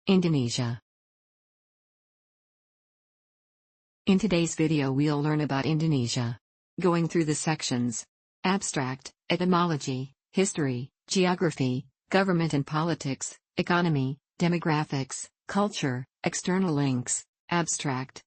Indonesia. In today's video we'll learn about Indonesia. Going through the sections: abstract, etymology, history, geography, government and politics, economy, demographics, culture, external links. Abstract.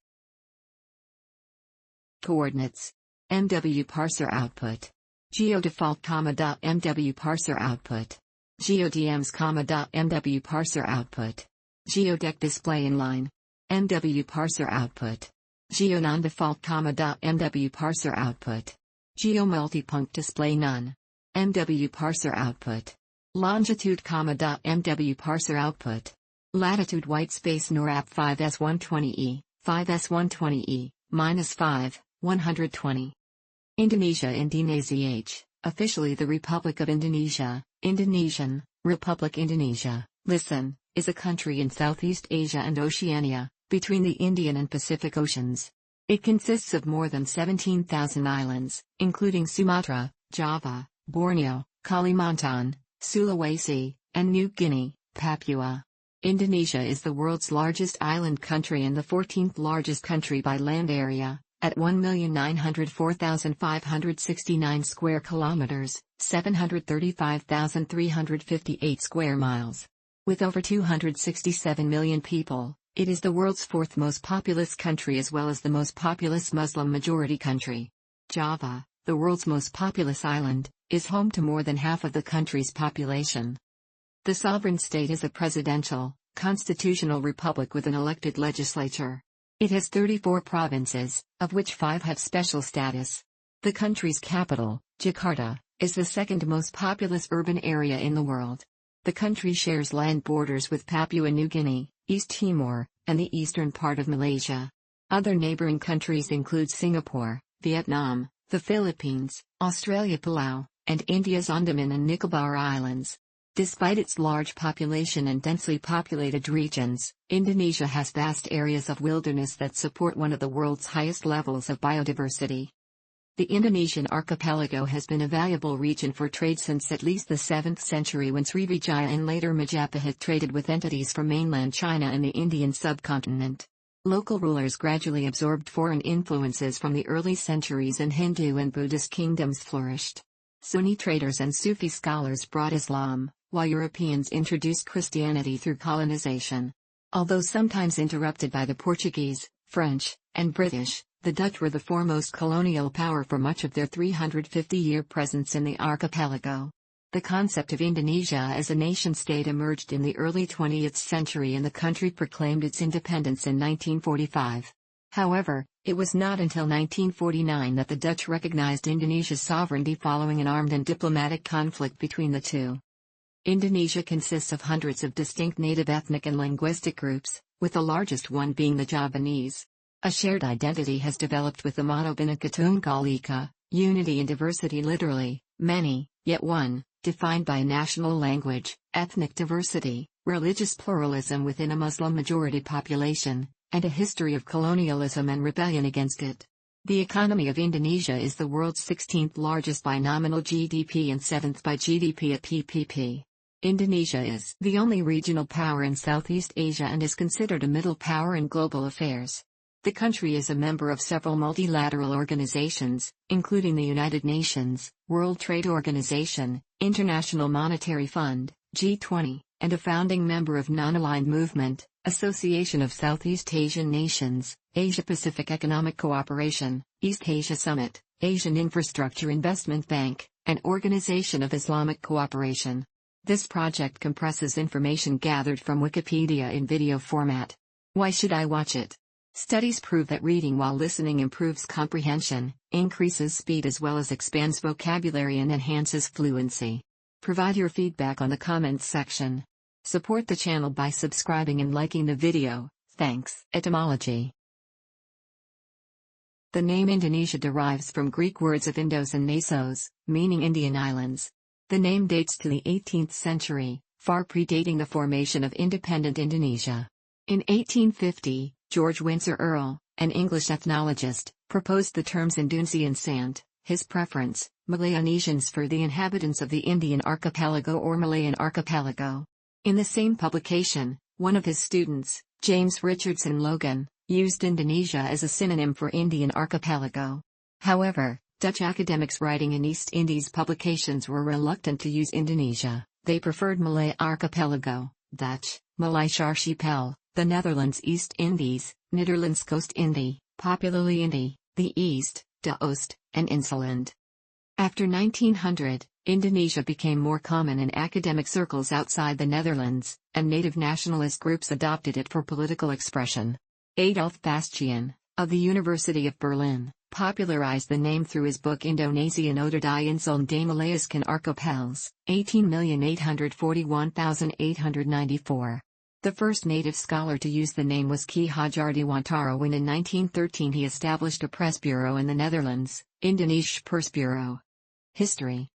Coordinates. MW parser output. GeoDefault, .mw parser output. GeoDMs, .mw parser output. GeoDeck display inline. MW parser output. GeoNonDefault, .mw parser output. GeoMultipunct display none. MW parser output. Longitude, .mw parser output. Latitude whitespace NORAP 5S120E, 5S120E, -5, 120. Indonesia. Indonesia, officially the Republic of Indonesia, Indonesian, Republic Indonesia, listen, is a country in Southeast Asia and Oceania, between the Indian and Pacific Oceans. It consists of more than 17,000 islands, including Sumatra, Java, Borneo, Kalimantan, Sulawesi, and New Guinea, Papua. Indonesia is the world's largest island country and the 14th largest country by land area, at 1,904,569 square kilometers, 735,358 square miles. With over 267 million people, it is the world's fourth most populous country as well as the most populous Muslim-majority country. Java, the world's most populous island, is home to more than half of the country's population. The sovereign state is a presidential, constitutional republic with an elected legislature. It has 34 provinces, of which 5 have special status. The country's capital, Jakarta, is the second most populous urban area in the world. The country shares land borders with Papua New Guinea, East Timor, and the eastern part of Malaysia. Other neighboring countries include Singapore, Vietnam, the Philippines, Australia, Palau, and India's Andaman and Nicobar Islands. Despite its large population and densely populated regions, Indonesia has vast areas of wilderness that support one of the world's highest levels of biodiversity. The Indonesian archipelago has been a valuable region for trade since at least the 7th century when Sriwijaya and later Majapahit traded with entities from mainland China and the Indian subcontinent. Local rulers gradually absorbed foreign influences from the early centuries and Hindu and Buddhist kingdoms flourished. Sunni traders and Sufi scholars brought Islam, while Europeans introduced Christianity through colonization. Although sometimes interrupted by the Portuguese, French, and British, the Dutch were the foremost colonial power for much of their 350-year presence in the archipelago. The concept of Indonesia as a nation-state emerged in the early 20th century and the country proclaimed its independence in 1945. However, it was not until 1949 that the Dutch recognized Indonesia's sovereignty following an armed and diplomatic conflict between the two. Indonesia consists of hundreds of distinct native ethnic and linguistic groups, with the largest one being the Javanese. A shared identity has developed with the motto Bhinneka Tunggal Ika, unity in diversity, literally, many, yet one, defined by national language, ethnic diversity, religious pluralism within a Muslim-majority population, and a history of colonialism and rebellion against it. The economy of Indonesia is the world's 16th largest by nominal GDP and 7th by GDP at PPP. Indonesia is the only regional power in Southeast Asia and is considered a middle power in global affairs. The country is a member of several multilateral organizations, including the United Nations, World Trade Organization, International Monetary Fund, G20, and a founding member of Non-Aligned Movement, Association of Southeast Asian Nations, Asia-Pacific Economic Cooperation, East Asia Summit, Asian Infrastructure Investment Bank, and Organization of Islamic Cooperation. This project compresses information gathered from Wikipedia in video format. Why should I watch it? Studies prove that reading while listening improves comprehension, increases speed as well as expands vocabulary and enhances fluency. Provide your feedback on the comments section. Support the channel by subscribing and liking the video, thanks. Etymology. The name Indonesia derives from Greek words of Indos and Nasos, meaning Indian islands. The name dates to the 18th century, far predating the formation of independent Indonesia. In 1850, George Windsor Earle, an English ethnologist, proposed the terms Indunesi and Sant, his preference, Malayonesians, for the inhabitants of the Indian archipelago or Malayan archipelago. In the same publication, One of his students, James Richardson Logan, used Indonesia as a synonym for Indian archipelago. However, Dutch academics writing in East Indies publications were reluctant to use Indonesia. They preferred Malay archipelago, Dutch, Malaysia archipel, the Netherlands East Indies, Nederlands Oost-Indie, popularly Indie, the East, de Oost, and Insuland. After 1900, Indonesia became more common in academic circles outside the Netherlands, and native nationalist groups adopted it for political expression. Adolf Bastian, of the University of Berlin, popularized the name through his book Indonesian Ode die Insuln des Malaysian Archipels, 18,841,894. The first native scholar to use the name was Ki Hajar Dewantara when in 1913 he established a press bureau in the Netherlands, Indonesische Persbureau. History.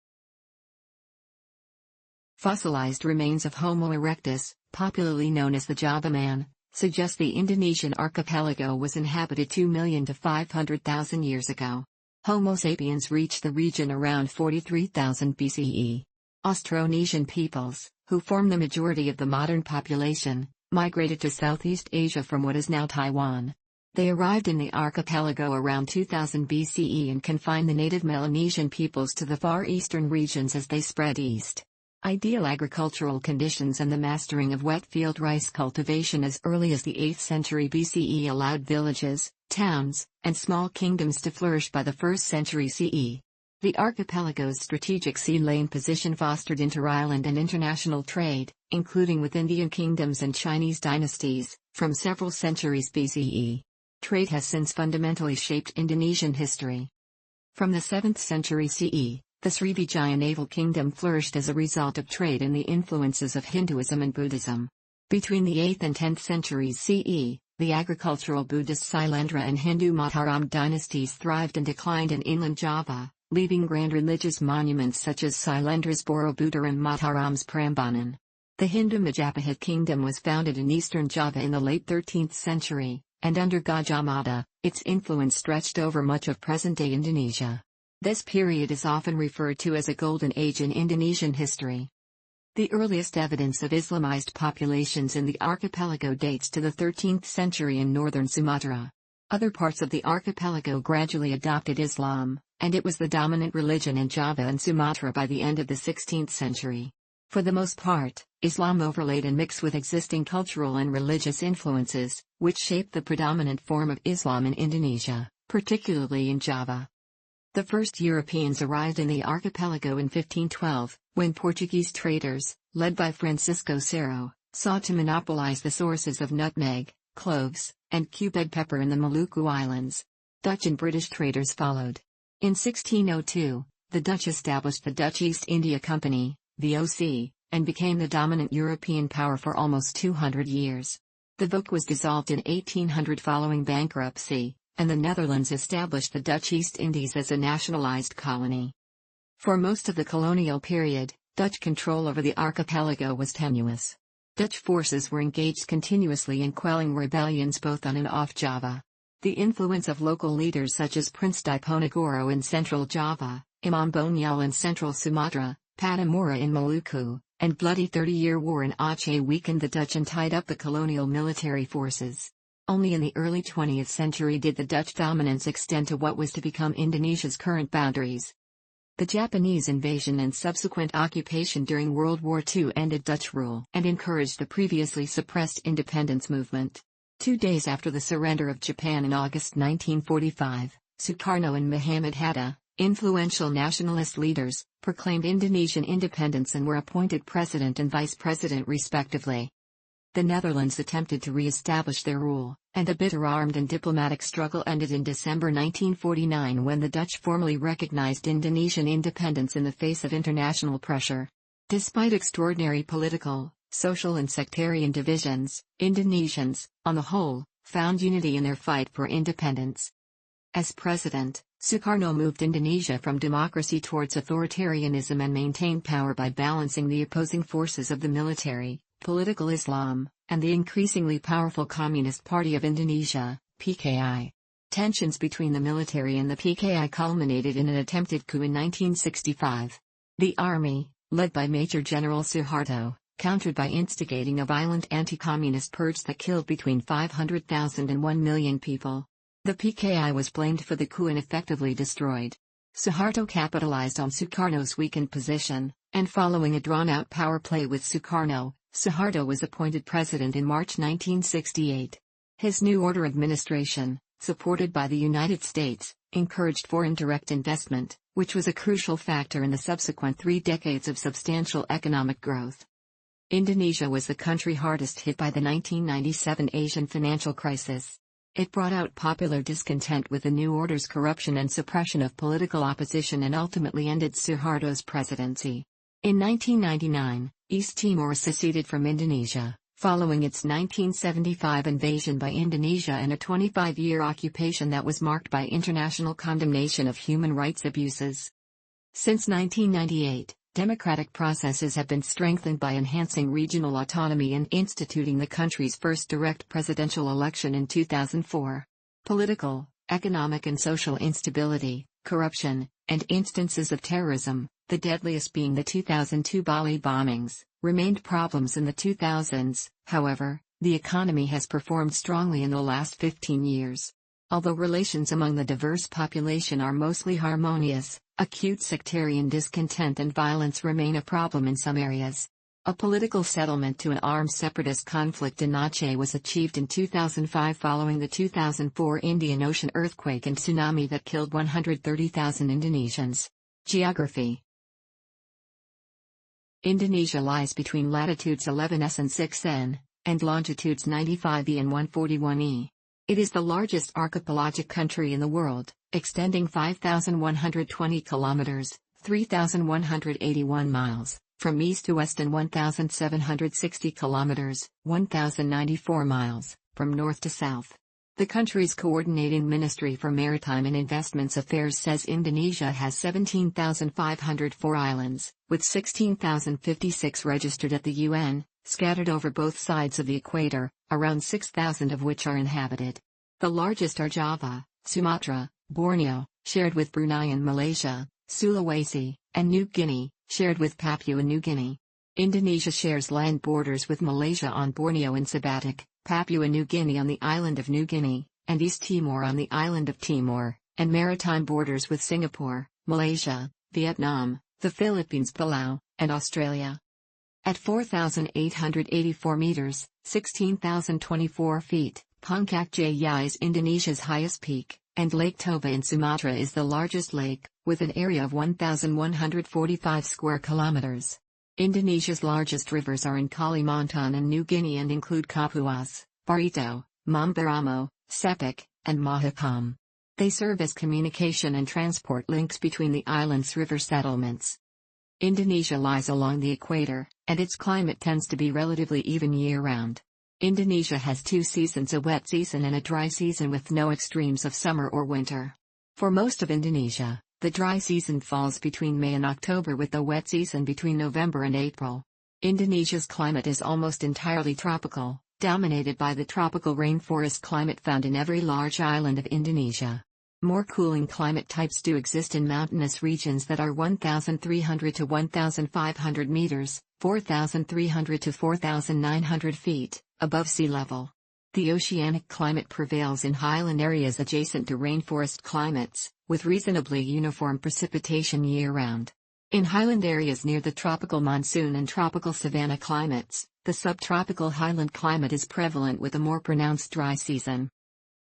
Fossilized remains of Homo erectus, popularly known as the Java man, suggest the Indonesian archipelago was inhabited 2 million to 500,000 years ago. Homo sapiens reached the region around 43,000 BCE. Austronesian peoples, who form the majority of the modern population, migrated to Southeast Asia from what is now Taiwan. They arrived in the archipelago around 2000 BCE and confined the native Melanesian peoples to the far eastern regions as they spread east. Ideal agricultural conditions and the mastering of wet field rice cultivation as early as the 8th century BCE allowed villages, towns, and small kingdoms to flourish by the 1st century CE. The archipelago's strategic sea lane position fostered inter-island and international trade, including with Indian kingdoms and Chinese dynasties, from several centuries BCE. Trade has since fundamentally shaped Indonesian history. From the 7th century CE, the Srivijaya naval kingdom flourished as a result of trade and the influences of Hinduism and Buddhism. Between the 8th and 10th centuries CE, the agricultural Buddhist Sailendra and Hindu Mataram dynasties thrived and declined in inland Java, leaving grand religious monuments such as Sailendra's Borobudur and Mataram's Prambanan. The Hindu Majapahit kingdom was founded in eastern Java in the late 13th century, and under Gajah Mada, its influence stretched over much of present-day Indonesia. This period is often referred to as a golden age in Indonesian history. The earliest evidence of Islamized populations in the archipelago dates to the 13th century in northern Sumatra. Other parts of the archipelago gradually adopted Islam, and it was the dominant religion in Java and Sumatra by the end of the 16th century. For the most part, Islam overlaid and mixed with existing cultural and religious influences, which shaped the predominant form of Islam in Indonesia, particularly in Java. The first Europeans arrived in the archipelago in 1512, when Portuguese traders, led by Francisco Cerro, sought to monopolize the sources of nutmeg, cloves, and cubeb pepper in the Maluku Islands. Dutch and British traders followed. In 1602, the Dutch established the Dutch East India Company, VOC, and became the dominant European power for almost 200 years. The VOC was dissolved in 1800 following bankruptcy, and the Netherlands established the Dutch East Indies as a nationalized colony. For most of the colonial period, Dutch control over the archipelago was tenuous. Dutch forces were engaged continuously in quelling rebellions both on and off Java. The influence of local leaders such as Prince Diponegoro in central Java, Imam Bonjol in central Sumatra, Patimura in Maluku, and bloody 30-year war in Aceh weakened the Dutch and tied up the colonial military forces. Only in the early 20th century did the Dutch dominance extend to what was to become Indonesia's current boundaries. The Japanese invasion and subsequent occupation during World War II ended Dutch rule and encouraged the previously suppressed independence movement. 2 days after the surrender of Japan in August 1945, Sukarno and Muhammad Hatta, influential nationalist leaders, proclaimed Indonesian independence and were appointed president and vice president respectively. The Netherlands attempted to re-establish their rule, and the bitter armed and diplomatic struggle ended in December 1949 when the Dutch formally recognized Indonesian independence in the face of international pressure. Despite extraordinary political, social and sectarian divisions, Indonesians, on the whole, found unity in their fight for independence. As president, Sukarno moved Indonesia from democracy towards authoritarianism and maintained power by balancing the opposing forces of the military, political Islam, and the increasingly powerful Communist Party of Indonesia, PKI. Tensions between the military and the PKI culminated in an attempted coup in 1965. The army, led by Major General Suharto, countered by instigating a violent anti-communist purge that killed between 500,000 and 1 million people. The PKI was blamed for the coup and effectively destroyed. Suharto capitalized on Sukarno's weakened position, and following a drawn-out power play with Sukarno, Suharto was appointed president in March 1968. His New Order administration, supported by the United States, encouraged foreign direct investment, which was a crucial factor in the subsequent 3 decades of substantial economic growth. Indonesia was the country hardest hit by the 1997 Asian financial crisis. It brought out popular discontent with the New Order's corruption and suppression of political opposition and ultimately ended Suharto's presidency. In 1999, East Timor seceded from Indonesia, following its 1975 invasion by Indonesia and a 25-year occupation that was marked by international condemnation of human rights abuses. Since 1998, democratic processes have been strengthened by enhancing regional autonomy and instituting the country's first direct presidential election in 2004. Political, economic and social instability, corruption, and instances of terrorism, the deadliest being the 2002 Bali bombings, remained problems in the 2000s. However, the economy has performed strongly in the last 15 years. Although relations among the diverse population are mostly harmonious, acute sectarian discontent and violence remain a problem in some areas. A political settlement to an armed separatist conflict in Aceh was achieved in 2005 following the 2004 Indian Ocean earthquake and tsunami that killed 130,000 Indonesians. Geography. Indonesia lies between latitudes 11s and 6n, and longitudes 95e and 141e. It is the largest archipelagic country in the world, extending 5,120 kilometers, 3,181 miles, from east to west and 1,760 kilometers, 1,094 miles, from north to south. The country's coordinating Ministry for Maritime and Investments Affairs says Indonesia has 17,504 islands, with 16,056 registered at the UN, scattered over both sides of the equator, around 6,000 of which are inhabited. The largest are Java, Sumatra, Borneo, shared with Brunei and Malaysia, Sulawesi, and New Guinea, shared with Papua New Guinea. Indonesia shares land borders with Malaysia on Borneo and Sabatic, Papua New Guinea on the island of New Guinea, and East Timor on the island of Timor, and maritime borders with Singapore, Malaysia, Vietnam, the Philippines, Palau, and Australia. At 4,884 meters, 16,024 feet, Puncak Jaya is Indonesia's highest peak, and Lake Toba in Sumatra is the largest lake, with an area of 1,145 square kilometers. Indonesia's largest rivers are in Kalimantan and New Guinea and include Kapuas, Barito, Mamberamo, Sepik, and Mahakam. They serve as communication and transport links between the island's river settlements. Indonesia lies along the equator, and its climate tends to be relatively even year-round. Indonesia has 2 seasons, a wet season and a dry season with no extremes of summer or winter. For most of Indonesia, the dry season falls between May and October with the wet season between November and April. Indonesia's climate is almost entirely tropical, dominated by the tropical rainforest climate found in every large island of Indonesia. More cooling climate types do exist in mountainous regions that are 1,300 to 1,500 meters, 4,300 to 4,900 feet, above sea level. The oceanic climate prevails in highland areas adjacent to rainforest climates, with reasonably uniform precipitation year-round. In highland areas near the tropical monsoon and tropical savanna climates, the subtropical highland climate is prevalent with a more pronounced dry season.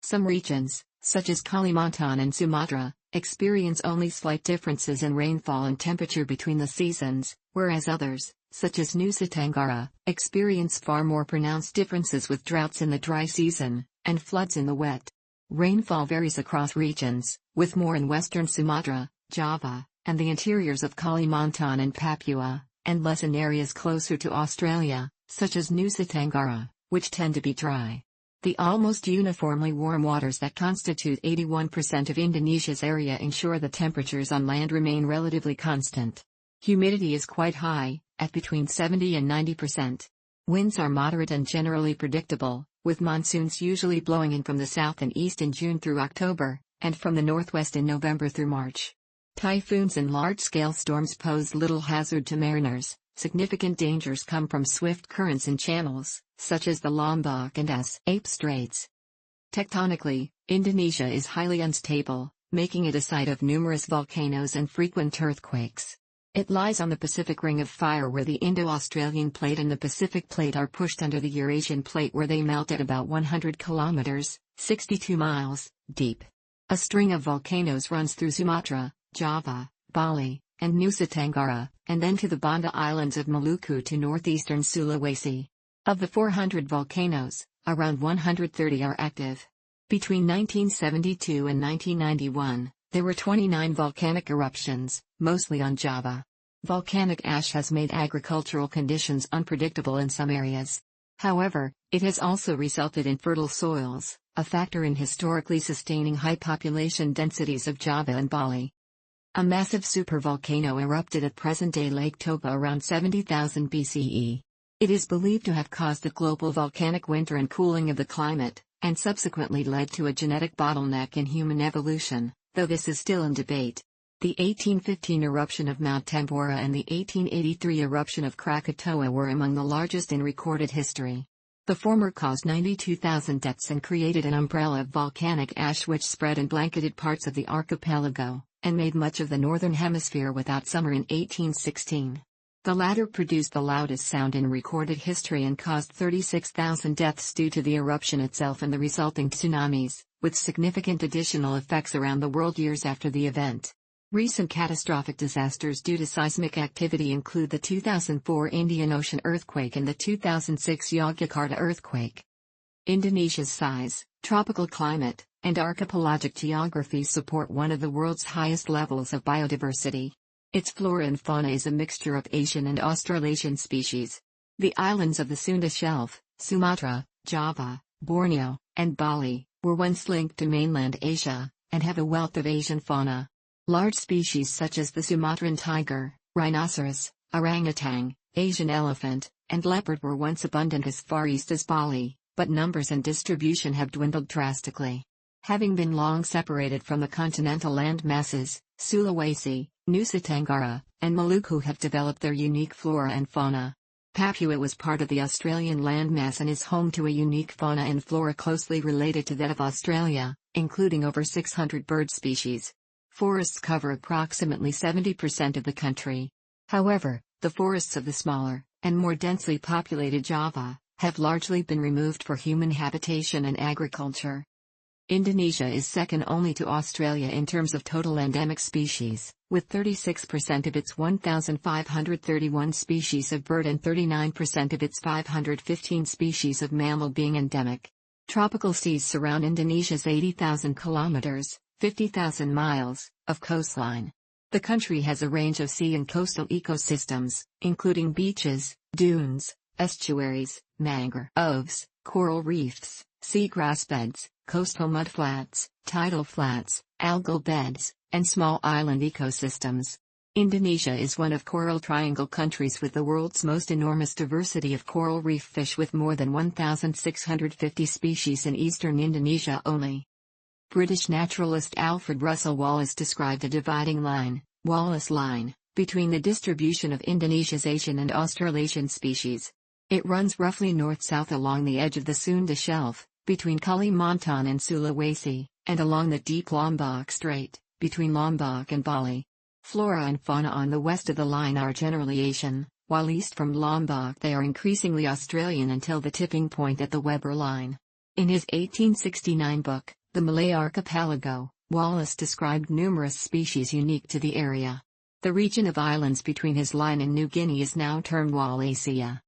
Some regions, such as Kalimantan and Sumatra, experience only slight differences in rainfall and temperature between the seasons, whereas others, such as Nusa Tenggara, experience far more pronounced differences with droughts in the dry season, and floods in the wet. Rainfall varies across regions, with more in western Sumatra, Java, and the interiors of Kalimantan and Papua, and less in areas closer to Australia, such as Nusa Tenggara, which tend to be dry. The almost uniformly warm waters that constitute 81% of Indonesia's area ensure the temperatures on land remain relatively constant. Humidity is quite high, at between 70 and 90%. Winds are moderate and generally predictable, with monsoons usually blowing in from the south and east in June through October, and from the northwest in November through March. Typhoons and large-scale storms pose little hazard to mariners, Significant dangers come from swift currents in channels, such as the Lombok and Ape Straits. Tectonically, Indonesia is highly unstable, making it a site of numerous volcanoes and frequent earthquakes. It lies on the Pacific Ring of Fire where the Indo-Australian Plate and the Pacific Plate are pushed under the Eurasian Plate where they melt at about 100 kilometers, 62 miles, deep. A string of volcanoes runs through Sumatra, Java, Bali, and Nusa Tenggara, and then to the Banda Islands of Maluku to northeastern Sulawesi. Of the 400 volcanoes, around 130 are active. Between 1972 and 1991, there were 29 volcanic eruptions, mostly on Java. Volcanic ash has made agricultural conditions unpredictable in some areas. However, it has also resulted in fertile soils, a factor in historically sustaining high population densities of Java and Bali. A massive supervolcano erupted at present-day Lake Toba around 70,000 BCE. It is believed to have caused the global volcanic winter and cooling of the climate, and subsequently led to a genetic bottleneck in human evolution, though this is still in debate. The 1815 eruption of Mount Tambora and the 1883 eruption of Krakatoa were among the largest in recorded history. The former caused 92,000 deaths and created an umbrella of volcanic ash which spread and blanketed parts of the archipelago, and made much of the northern hemisphere without summer in 1816. The latter produced the loudest sound in recorded history and caused 36,000 deaths due to the eruption itself and the resulting tsunamis, with significant additional effects around the world years after the event. Recent catastrophic disasters due to seismic activity include the 2004 Indian Ocean earthquake and the 2006 Yogyakarta earthquake. Indonesia's size, tropical climate, and archipelagic geography support one of the world's highest levels of biodiversity. Its flora and fauna is a mixture of Asian and Australasian species. The islands of the Sunda Shelf, Sumatra, Java, Borneo, and Bali, were once linked to mainland Asia, and have a wealth of Asian fauna. Large species such as the Sumatran tiger, rhinoceros, orangutan, Asian elephant, and leopard were once abundant as far east as Bali, but numbers and distribution have dwindled drastically. Having been long separated from the continental land masses, Sulawesi, Nusa Tenggara, and Maluku have developed their unique flora and fauna. Papua was part of the Australian landmass and is home to a unique fauna and flora closely related to that of Australia, including over 600 bird species. Forests cover approximately 70% of the country. However, the forests of the smaller, and more densely populated Java, have largely been removed for human habitation and agriculture. Indonesia is second only to Australia in terms of total endemic species, with 36% of its 1,531 species of bird and 39% of its 515 species of mammal being endemic. Tropical seas surround Indonesia's 80,000 kilometers, 50,000 miles, of coastline. The country has a range of sea and coastal ecosystems, including beaches, dunes, estuaries, mangroves, coral reefs, seagrass beds, coastal mudflats, tidal flats, algal beds, and small island ecosystems. Indonesia is one of Coral Triangle countries with the world's most enormous diversity of coral reef fish with more than 1,650 species in eastern Indonesia only. British naturalist Alfred Russel Wallace described a dividing line, Wallace Line, between the distribution of Indonesia's Asian and Australasian species. It runs roughly north-south along the edge of the Sunda Shelf, between Kalimantan and Sulawesi, and along the deep Lombok Strait, between Lombok and Bali. Flora and fauna on the west of the line are generally Asian, while east from Lombok they are increasingly Australian until the tipping point at the Weber Line. In his 1869 book, The Malay Archipelago, Wallace described numerous species unique to the area. The region of islands between his line and New Guinea is now termed Wallacea.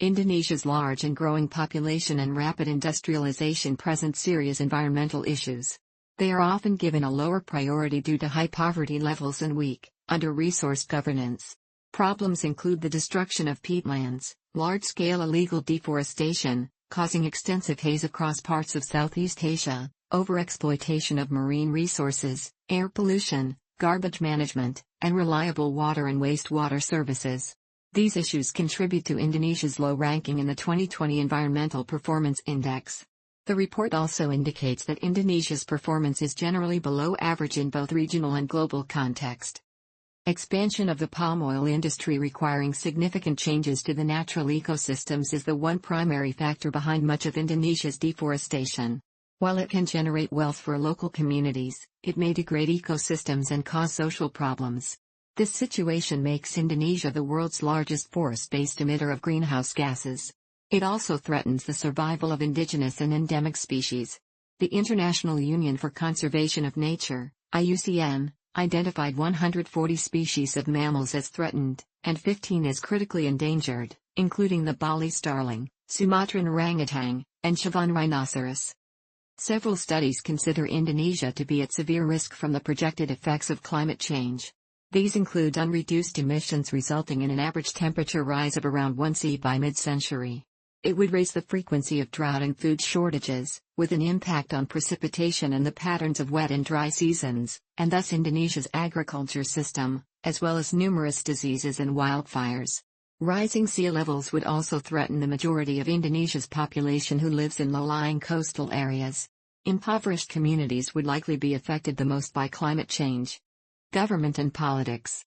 Indonesia's large and growing population and rapid industrialization present serious environmental issues. They are often given a lower priority due to high poverty levels and weak, under-resourced governance. Problems include the destruction of peatlands, large-scale illegal deforestation, causing extensive haze across parts of Southeast Asia, overexploitation of marine resources, air pollution, garbage management, and reliable water and wastewater services. These issues contribute to Indonesia's low ranking in the 2020 Environmental Performance Index. The report also indicates that Indonesia's performance is generally below average in both regional and global context. Expansion of the palm oil industry requiring significant changes to the natural ecosystems is the one primary factor behind much of Indonesia's deforestation. While it can generate wealth for local communities, it may degrade ecosystems and cause social problems. This situation makes Indonesia the world's largest forest-based emitter of greenhouse gases. It also threatens the survival of indigenous and endemic species. The International Union for Conservation of Nature, IUCN, identified 140 species of mammals as threatened, and 15 as critically endangered, including the Bali starling, Sumatran orangutan, and Siavan rhinoceros. Several studies consider Indonesia to be at severe risk from the projected effects of climate change. These include unreduced emissions resulting in an average temperature rise of around 1°C by mid-century. It would raise the frequency of drought and food shortages, with an impact on precipitation and the patterns of wet and dry seasons, and thus Indonesia's agriculture system, as well as numerous diseases and wildfires. Rising sea levels would also threaten the majority of Indonesia's population who lives in low-lying coastal areas. Impoverished communities would likely be affected the most by climate change. Government and politics.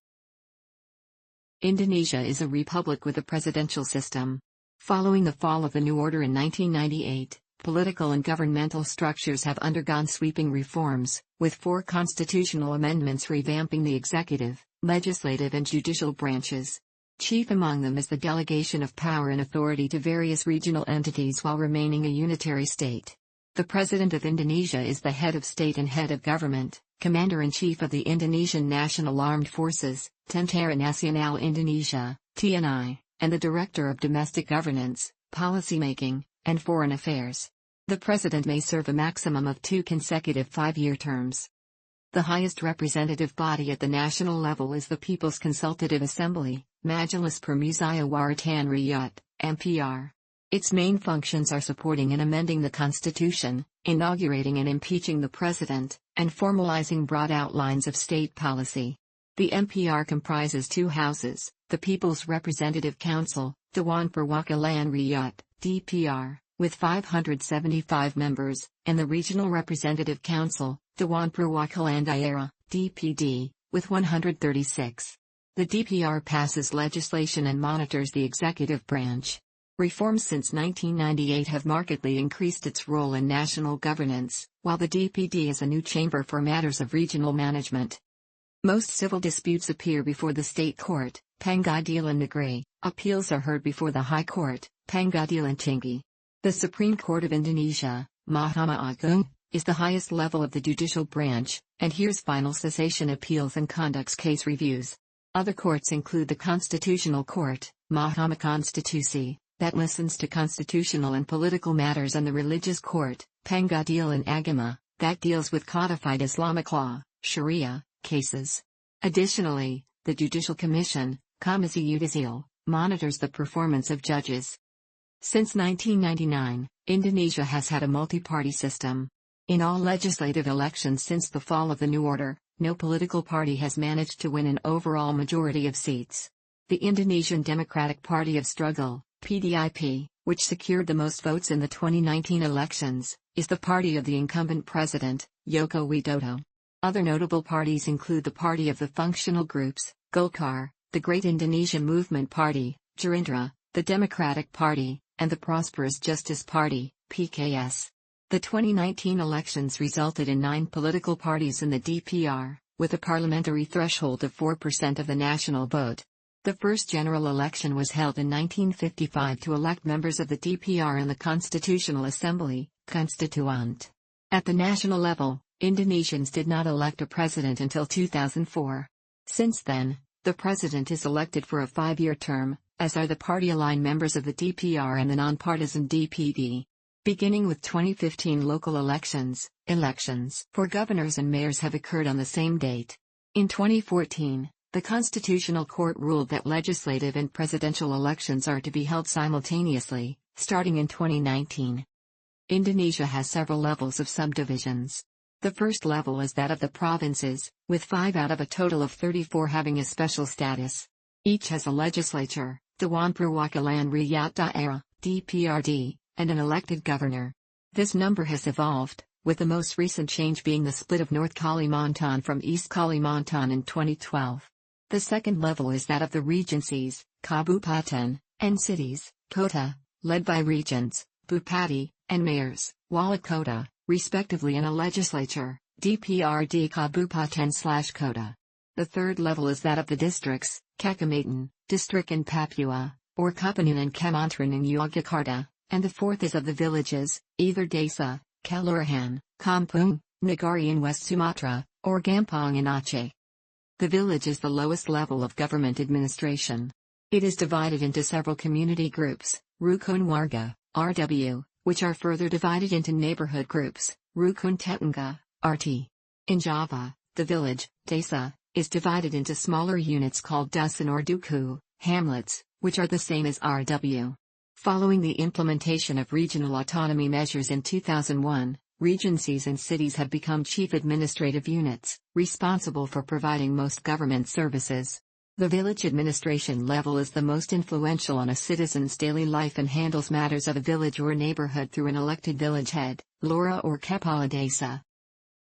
Indonesia is a republic with a presidential system. Following the fall of the New Order in 1998, political and governmental structures have undergone sweeping reforms, with 4 constitutional amendments revamping the executive, legislative and judicial branches. Chief among them is the delegation of power and authority to various regional entities while remaining a unitary state. The President of Indonesia is the head of state and head of government, Commander-in-Chief of the Indonesian National Armed Forces, Tentara Nasional Indonesia, TNI, and the Director of Domestic Governance, Policymaking, and Foreign Affairs. The President may serve a maximum of 2 consecutive 5-year terms. The highest representative body at the national level is the People's Consultative Assembly, Majelis Permusyawaratan Rakyat, MPR. Its main functions are supporting and amending the Constitution, inaugurating and impeaching the President, and formalizing broad outlines of state policy. The MPR comprises 2 houses, the People's Representative Council, Dewan Perwakilan Rakyat, DPR, with 575 members, and the Regional Representative Council, Dewan Perwakilan Daerah, DPD, with 136. The DPR passes legislation and monitors the executive branch. Reforms since 1998 have markedly increased its role in national governance, while the DPD is a new chamber for matters of regional management. Most civil disputes appear before the State Court, Pengadilan Negeri. Appeals are heard before the High Court, Pengadilan Tinggi. The Supreme Court of Indonesia, Mahkamah Agung, is the highest level of the judicial branch, and hears final cessation appeals and conducts case reviews. Other courts include the Constitutional Court, Mahkamah Konstitusi, that listens to constitutional and political matters, and the Religious Court, Pengadilan Agama, that deals with codified Islamic law, Sharia, cases. Additionally, the Judicial Commission, Komisi Yudisial, monitors the performance of judges. Since 1999, Indonesia has had a multi-party system. In all legislative elections since the fall of the New Order, no political party has managed to win an overall majority of seats. The Indonesian Democratic Party of Struggle, PDIP, which secured the most votes in the 2019 elections, is the party of the incumbent president, Joko Widodo. Other notable parties include the Party of the Functional Groups, Golkar, the Great Indonesia Movement Party, Gerindra, the Democratic Party, and the Prosperous Justice Party, PKS. The 2019 elections resulted in 9 political parties in the DPR, with a parliamentary threshold of 4% of the national vote. The first general election was held in 1955 to elect members of the DPR in the Constitutional Assembly, Constituant. At the national level, Indonesians did not elect a president until 2004. Since then, the president is elected for a 5-year term, as are the party-aligned members of the DPR and the nonpartisan DPD. Beginning with 2015 local elections for governors and mayors have occurred on the same date. In 2014, the Constitutional Court ruled that legislative and presidential elections are to be held simultaneously, starting in 2019. Indonesia has several levels of subdivisions. The first level is that of the provinces, with 5 out of a total of 34 having a special status. Each has a legislature, Dewan Perwakilan Rakyat Daerah, DPRD, and an elected governor. This number has evolved, with the most recent change being the split of North Kalimantan from East Kalimantan in 2012. The second level is that of the regencies, kabupaten, and cities, kota, led by regents, bupati, and mayors, wali kota, respectively, in a legislature, DPRD kabupaten/kota. The third level is that of the districts, Kecamatan, district in Papua, or Kapanun and Kementerian in Yogyakarta, and the fourth is of the villages, either desa, kelurahan, kampung, nagari in West Sumatra, or gampong in Aceh. The village is the lowest level of government administration. It is divided into several community groups, Rukun Warga, RW, which are further divided into neighborhood groups, Rukun Tetangga, RT. In Java, the village, desa, is divided into smaller units called dusun or duku, hamlets, which are the same as RW. Following the implementation of regional autonomy measures in 2001, regencies and cities have become chief administrative units, responsible for providing most government services. The village administration level is the most influential on a citizen's daily life and handles matters of a village or neighborhood through an elected village head, Lura or Kepala Desa.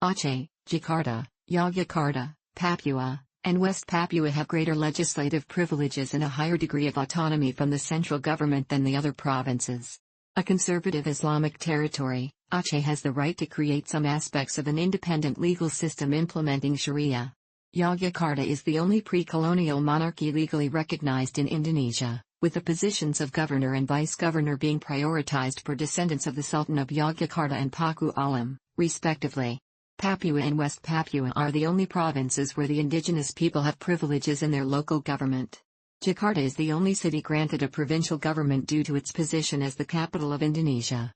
Aceh, Jakarta, Yogyakarta, Papua, and West Papua have greater legislative privileges and a higher degree of autonomy from the central government than the other provinces. A conservative Islamic territory, Aceh has the right to create some aspects of an independent legal system implementing Sharia. Yogyakarta is the only pre-colonial monarchy legally recognized in Indonesia, with the positions of governor and vice-governor being prioritized for descendants of the Sultan of Yogyakarta and Paku Alam, respectively. Papua and West Papua are the only provinces where the indigenous people have privileges in their local government. Jakarta is the only city granted a provincial government due to its position as the capital of Indonesia.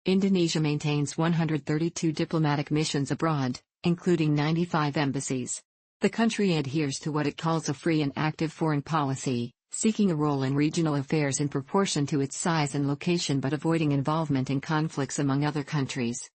Indonesia maintains 132 diplomatic missions abroad, including 95 embassies. The country adheres to what it calls a free and active foreign policy, seeking a role in regional affairs in proportion to its size and location but avoiding involvement in conflicts among other countries.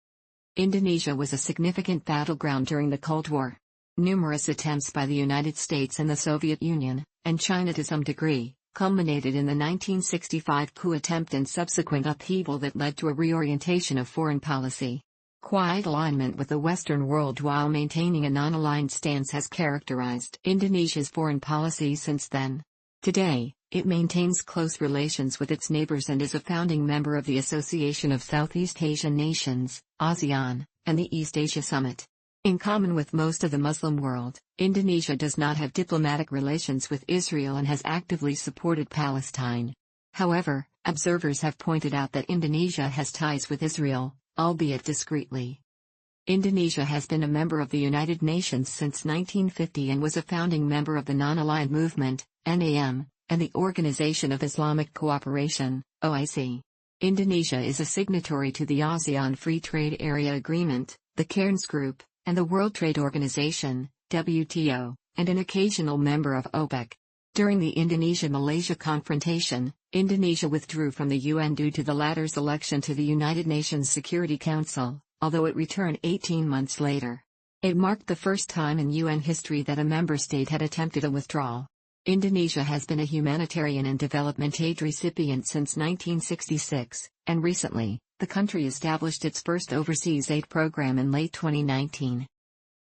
Indonesia was a significant battleground during the Cold War. Numerous attempts by the United States and the Soviet Union, and China to some degree, culminated in the 1965 coup attempt and subsequent upheaval that led to a reorientation of foreign policy. Quiet alignment with the Western world while maintaining a non-aligned stance has characterized Indonesia's foreign policy since then. Today, it maintains close relations with its neighbors and is a founding member of the Association of Southeast Asian Nations, ASEAN, and the East Asia Summit. In common with most of the Muslim world, Indonesia does not have diplomatic relations with Israel and has actively supported Palestine. However, observers have pointed out that Indonesia has ties with Israel, albeit discreetly. Indonesia has been a member of the United Nations since 1950 and was a founding member of the Non-Aligned Movement, NAM, and the Organization of Islamic Cooperation, OIC. Indonesia is a signatory to the ASEAN Free Trade Area Agreement, the Cairns Group, and the World Trade Organization, WTO, and an occasional member of OPEC. During the Indonesia-Malaysia confrontation, Indonesia withdrew from the UN due to the latter's election to the United Nations Security Council, although it returned 18 months later. It marked the first time in UN history that a member state had attempted a withdrawal. Indonesia has been a humanitarian and development aid recipient since 1966, and recently, the country established its first overseas aid program in late 2019.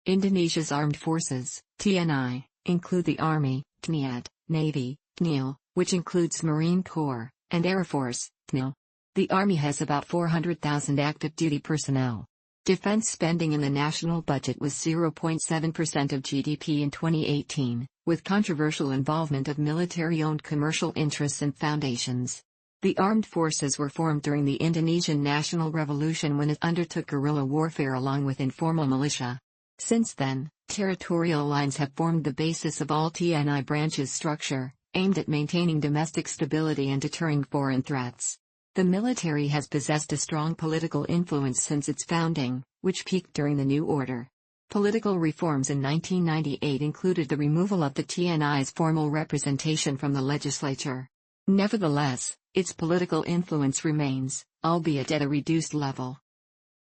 Indonesia's armed forces, TNI, include the Army, TNI, Navy, TNI, which includes Marine Corps, and Air Force, TNI. The Army has about 400,000 active duty personnel. Defense spending in the national budget was 0.7% of GDP in 2018, with controversial involvement of military-owned commercial interests and foundations. The armed forces were formed during the Indonesian National Revolution when it undertook guerrilla warfare along with informal militia. Since then, territorial lines have formed the basis of all TNI branches' structure, aimed at maintaining domestic stability and deterring foreign threats. The military has possessed a strong political influence since its founding, which peaked during the New Order. Political reforms in 1998 included the removal of the TNI's formal representation from the legislature. Nevertheless, its political influence remains, albeit at a reduced level.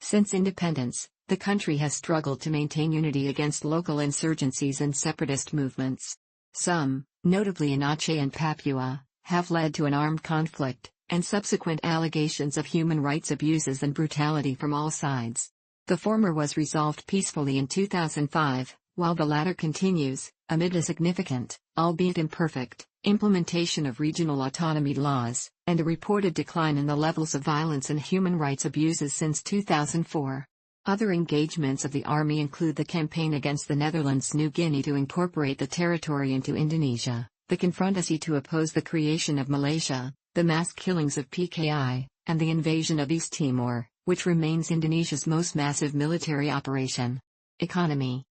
Since independence, the country has struggled to maintain unity against local insurgencies and separatist movements. Some, notably in Aceh and Papua, have led to an armed conflict, and subsequent allegations of human rights abuses and brutality from all sides. The former was resolved peacefully in 2005, while the latter continues, amid a significant, albeit imperfect, implementation of regional autonomy laws, and a reported decline in the levels of violence and human rights abuses since 2004. Other engagements of the army include the campaign against the Netherlands New Guinea to incorporate the territory into Indonesia, the confrontacy to oppose the creation of Malaysia, the mass killings of PKI, and the invasion of East Timor, which remains Indonesia's most massive military operation. Economy.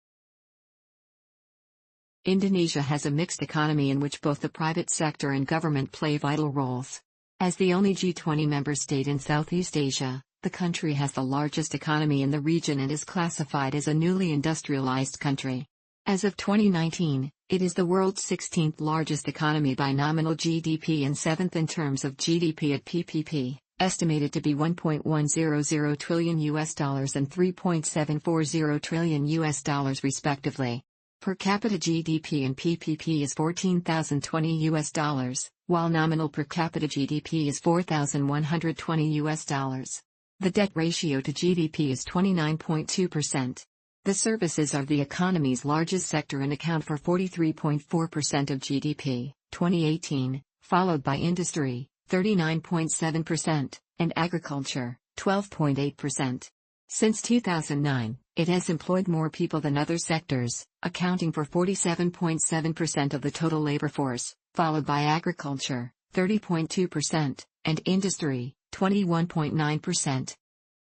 Indonesia has a mixed economy in which both the private sector and government play vital roles. As the only G20 member state in Southeast Asia, the country has the largest economy in the region and is classified as a newly industrialized country. As of 2019, it is the world's 16th largest economy by nominal GDP and 7th in terms of GDP at PPP, estimated to be $1.100 trillion and $3.740 trillion respectively. Per capita GDP in PPP is $14,020, while nominal per capita GDP is $4,120. The debt ratio to GDP is 29.2%. The services are the economy's largest sector and account for 43.4% of GDP, 2018, followed by industry, 39.7%, and agriculture, 12.8%. Since 2009, it has employed more people than other sectors, accounting for 47.7% of the total labor force, followed by agriculture, 30.2%, and industry, 21.9%.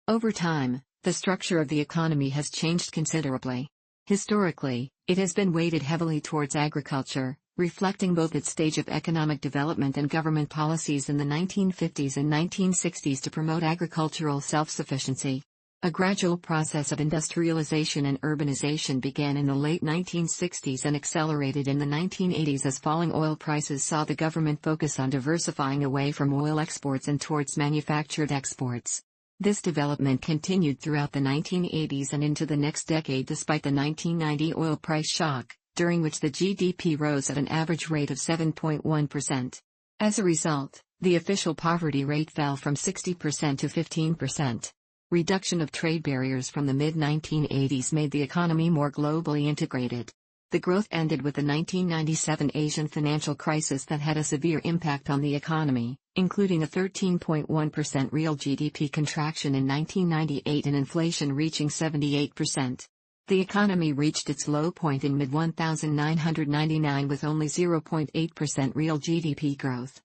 Over time, the structure of the economy has changed considerably. Historically, it has been weighted heavily towards agriculture, reflecting both its stage of economic development and government policies in the 1950s and 1960s to promote agricultural self-sufficiency. A gradual process of industrialization and urbanization began in the late 1960s and accelerated in the 1980s as falling oil prices saw the government focus on diversifying away from oil exports and towards manufactured exports. This development continued throughout the 1980s and into the next decade despite the 1990 oil price shock, during which the GDP rose at an average rate of 7.1%. As a result, the official poverty rate fell from 60% to 15%. Reduction of trade barriers from the mid-1980s made the economy more globally integrated. The growth ended with the 1997 Asian financial crisis that had a severe impact on the economy, including a 13.1% real GDP contraction in 1998 and inflation reaching 78%. The economy reached its low point in mid-1999 with only 0.8% real GDP growth.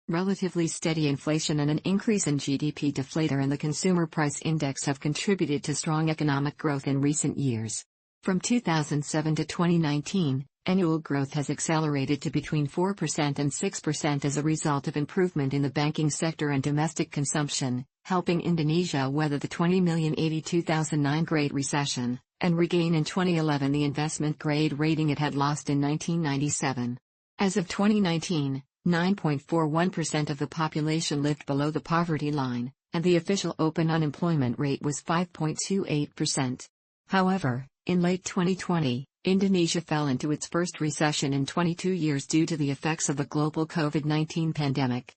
Relatively steady inflation and an increase in GDP deflator and the consumer price index have contributed to strong economic growth in recent years. From 2007 to 2019, annual growth has accelerated to between 4% and 6% as a result of improvement in the banking sector and domestic consumption, helping Indonesia weather the 20,082,009 Great Recession, and regain in 2011 the investment grade rating it had lost in 1997. As of 2019, 9.41% of the population lived below the poverty line, and the official open unemployment rate was 5.28%. However, in late 2020, Indonesia fell into its first recession in 22 years due to the effects of the global COVID-19 pandemic.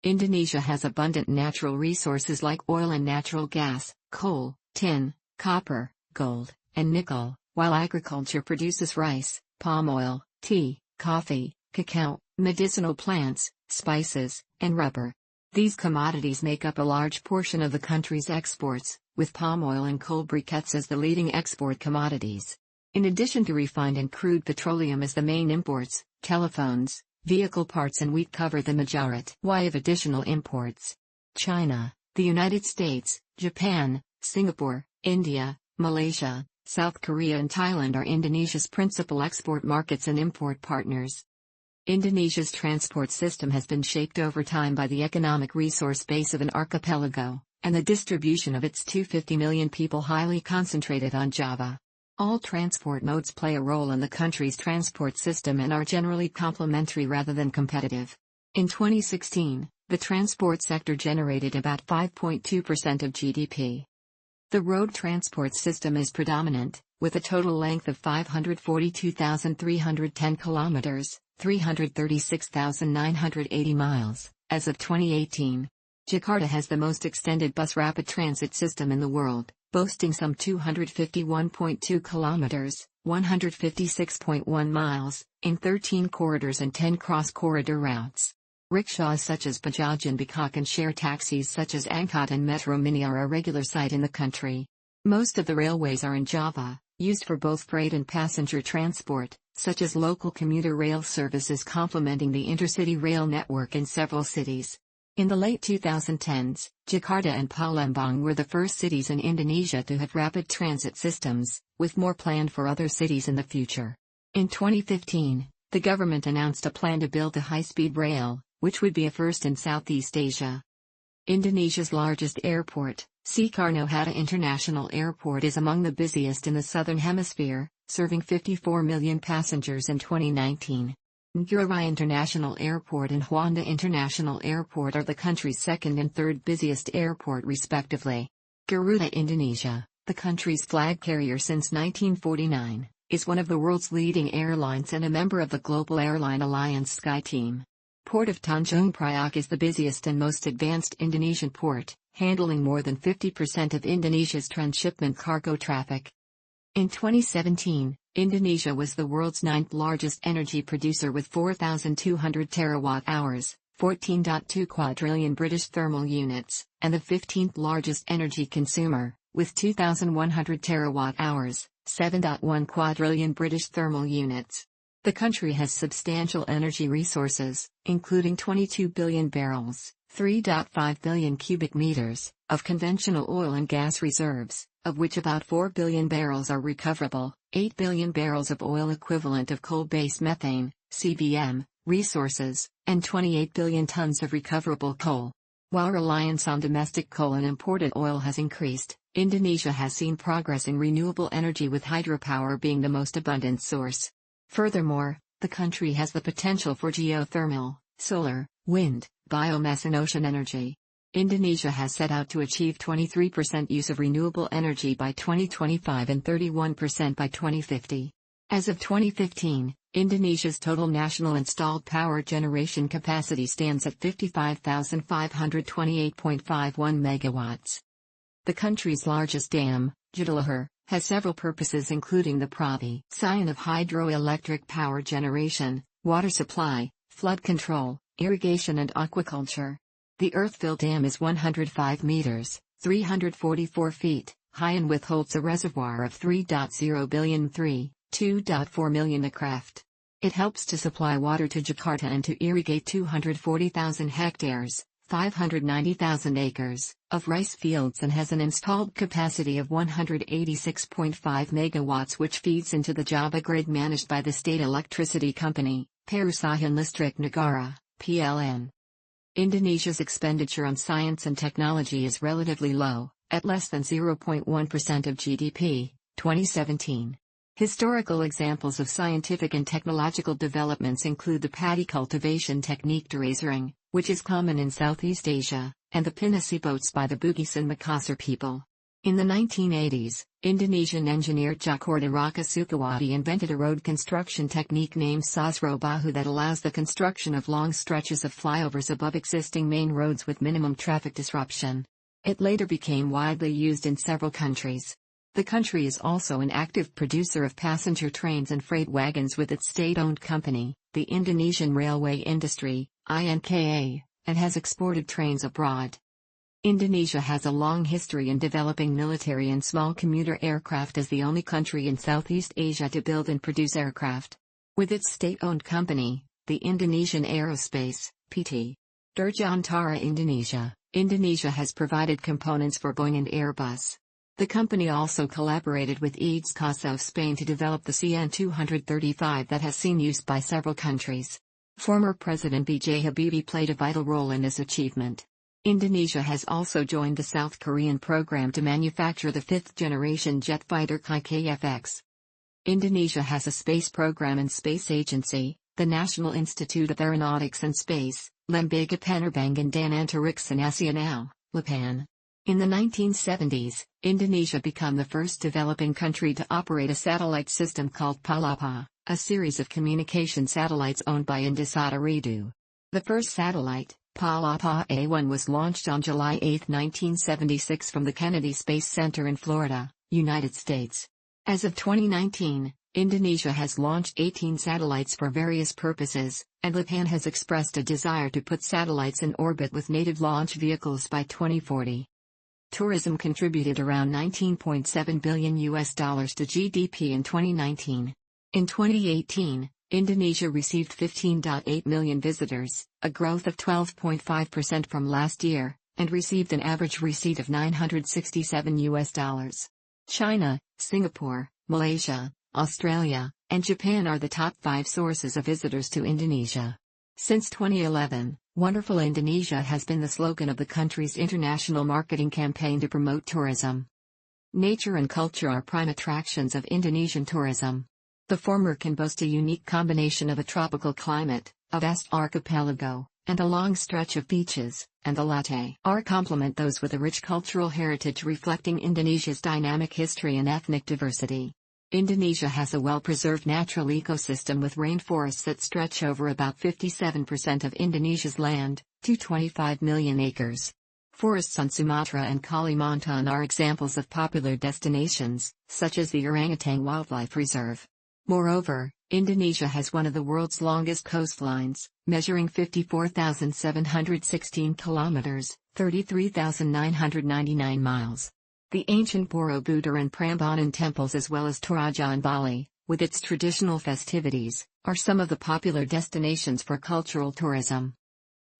Indonesia has abundant natural resources like oil and natural gas, coal, tin, copper, gold, and nickel, while agriculture produces rice, palm oil, tea, coffee, cacao, medicinal plants, spices, and rubber. These commodities make up a large portion of the country's exports, with palm oil and coal briquettes as the leading export commodities. In addition to refined and crude petroleum as the main imports, telephones, vehicle parts and wheat cover the majority of additional imports. China, the United States, Japan, Singapore, India, Malaysia, South Korea and Thailand are Indonesia's principal export markets and import partners. Indonesia's transport system has been shaped over time by the economic resource base of an archipelago, and the distribution of its 250 million people highly concentrated on Java. All transport modes play a role in the country's transport system and are generally complementary rather than competitive. In 2016, the transport sector generated about 5.2% of GDP. The road transport system is predominant, with a total length of 542,310 kilometers, 336,980 miles, as of 2018. Jakarta has the most extended bus rapid transit system in the world, boasting some 251.2 kilometers, 156.1 miles, in 13 corridors and 10 cross-corridor routes. Rickshaws such as Bajaj and Bikak and share taxis such as Angkot and Metro Mini are a regular sight in the country. Most of the railways are in Java, used for both freight and passenger transport, such as local commuter rail services complementing the intercity rail network in several cities. In the late 2010s, Jakarta and Palembang were the first cities in Indonesia to have rapid transit systems, with more planned for other cities in the future. In 2015, the government announced a plan to build a high-speed rail, which would be a first in Southeast Asia. Indonesia's largest airport, Soekarno-Hatta International Airport, is among the busiest in the Southern Hemisphere, serving 54 million passengers in 2019. Ngurah International Airport and Juanda International Airport are the country's second and third busiest airport respectively. Garuda Indonesia, the country's flag carrier since 1949, is one of the world's leading airlines and a member of the global airline alliance SkyTeam. Port of Tanjung Priok is the busiest and most advanced Indonesian port, handling more than 50% of Indonesia's transshipment cargo traffic. In 2017, Indonesia was the world's 9th largest energy producer with 4,200 terawatt-hours, 14.2 quadrillion British thermal units, and the 15th largest energy consumer, with 2,100 terawatt-hours, 7.1 quadrillion British thermal units. The country has substantial energy resources, including 22 billion barrels, 3.5 billion cubic meters, of conventional oil and gas reserves, of which about 4 billion barrels are recoverable, 8 billion barrels of oil equivalent of coal-based methane, CBM, resources, and 28 billion tons of recoverable coal. While reliance on domestic coal and imported oil has increased, Indonesia has seen progress in renewable energy, with hydropower being the most abundant source. Furthermore, the country has the potential for geothermal, solar, wind, biomass and ocean energy. Indonesia has set out to achieve 23% use of renewable energy by 2025 and 31% by 2050. As of 2015, Indonesia's total national installed power generation capacity stands at 55,528.51 megawatts. The country's largest dam, Jatiluhur, has several purposes, including the Pravi Scion of hydroelectric power generation, water supply, flood control, irrigation and aquaculture. The Earthville Dam is 105 meters, 344 feet, high and withholds a reservoir of 3.0 billion 2.4 million aircraft. It helps to supply water to Jakarta and to irrigate 240,000 hectares, 590,000 acres, of rice fields, and has an installed capacity of 186.5 megawatts, which feeds into the Java grid managed by the state electricity company, Perusahaan Listrik Negara, PLN. Indonesia's expenditure on science and technology is relatively low, at less than 0.1% of GDP, 2017. Historical examples of scientific and technological developments include the paddy cultivation technique derazering, which is common in Southeast Asia, and the pinisi boats by the Bugis and Makassar people. In the 1980s, Indonesian engineer Djokhorta Raka Sukawati invented a road construction technique named Sosro Bahu that allows the construction of long stretches of flyovers above existing main roads with minimum traffic disruption. It later became widely used in several countries. The country is also an active producer of passenger trains and freight wagons with its state-owned company, the Indonesian Railway Industry, INKA, and has exported trains abroad. Indonesia has a long history in developing military and small commuter aircraft, as the only country in Southeast Asia to build and produce aircraft. With its state-owned company, the Indonesian Aerospace, PT. Dirgantara Indonesia, Indonesia has provided components for Boeing and Airbus. The company also collaborated with EADS of Spain to develop the CN-235 that has seen use by several countries. Former President B.J. Habibie played a vital role in this achievement. Indonesia has also joined the South Korean program to manufacture the fifth-generation jet fighter KF-X. Indonesia has a space program and space agency, the National Institute of Aeronautics and Space, Lembaga Penerbangan dan Antariksa Nasional, LAPAN. In the 1970s, Indonesia became the first developing country to operate a satellite system called Palapa, a series of communication satellites owned by Indosat Ooredoo. The first satellite, Palapa A1 was launched on July 8, 1976 from the Kennedy Space Center in Florida, United States. As of 2019, Indonesia has launched 18 satellites for various purposes, and Japan has expressed a desire to put satellites in orbit with native launch vehicles by 2040. Tourism contributed around $19.7 billion to GDP in 2019. In 2018, Indonesia received 15.8 million visitors, a growth of 12.5% from last year, and received an average receipt of $967. China, Singapore, Malaysia, Australia, and Japan are the top 5 sources of visitors to Indonesia. Since 2011, Wonderful Indonesia has been the slogan of the country's international marketing campaign to promote tourism. Nature and culture are prime attractions of Indonesian tourism. The former can boast a unique combination of a tropical climate, a vast archipelago, and a long stretch of beaches, and the latter complement those with a rich cultural heritage reflecting Indonesia's dynamic history and ethnic diversity. Indonesia has a well-preserved natural ecosystem with rainforests that stretch over about 57% of Indonesia's land, to 25 million acres. Forests on Sumatra and Kalimantan are examples of popular destinations, such as the Orangutan Wildlife Reserve. Moreover, Indonesia has one of the world's longest coastlines, measuring 54,716 kilometers, 33,999 miles. The ancient Borobudur and Prambanan temples as well as Toraja in Bali, with its traditional festivities, are some of the popular destinations for cultural tourism.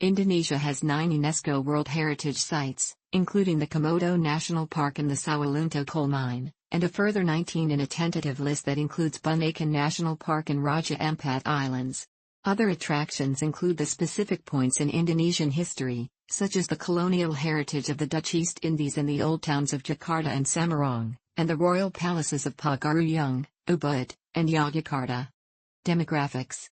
Indonesia has 9 UNESCO World Heritage Sites, including the Komodo National Park and the Sawalunto coal mine, and a further 19 in a tentative list that includes Bunaken National Park and Raja Ampat Islands. Other attractions include the specific points in Indonesian history, such as the colonial heritage of the Dutch East Indies and the old towns of Jakarta and Semarang, and the royal palaces of Pagaruyung, Ubud, and Yogyakarta. Demographics.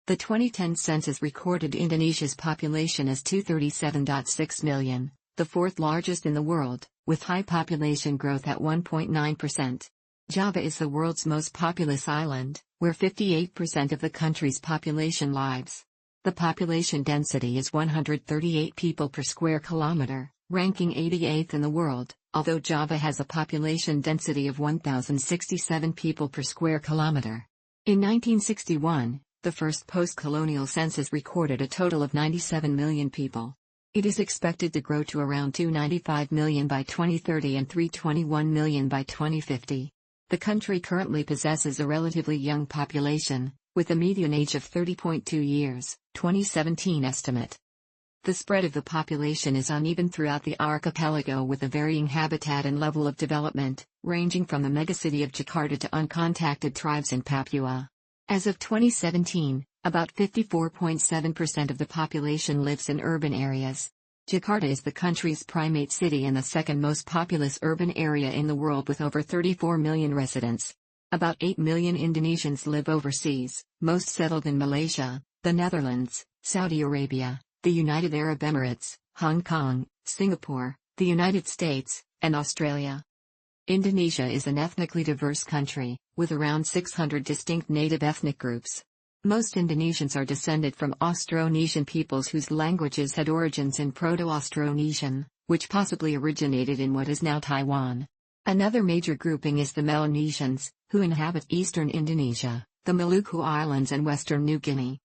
The 2010 census recorded Indonesia's population as 237.6 million, the 4th largest in the world, with high population growth at 1.9%. Java is the world's most populous island, where 58% of the country's population lives. The population density is 138 people per square kilometer, ranking 88th in the world, although Java has a population density of 1,067 people per square kilometer. In 1961, the first post-colonial census recorded a total of 97 million people. It is expected to grow to around 295 million by 2030 and 321 million by 2050. The country currently possesses a relatively young population, with a median age of 30.2 years, 2017 estimate. The spread of the population is uneven throughout the archipelago with a varying habitat and level of development, ranging from the megacity of Jakarta to uncontacted tribes in Papua. As of 2017, about 54.7% of the population lives in urban areas. Jakarta is the country's primate city and the second most populous urban area in the world with over 34 million residents. About 8 million Indonesians live overseas, most settled in Malaysia, the Netherlands, Saudi Arabia, the United Arab Emirates, Hong Kong, Singapore, the United States, and Australia. Indonesia is an ethnically diverse country, with around 600 distinct native ethnic groups. Most Indonesians are descended from Austronesian peoples whose languages had origins in Proto-Austronesian, which possibly originated in what is now Taiwan. Another major grouping is the Melanesians, who inhabit eastern Indonesia, the Maluku Islands and western New Guinea.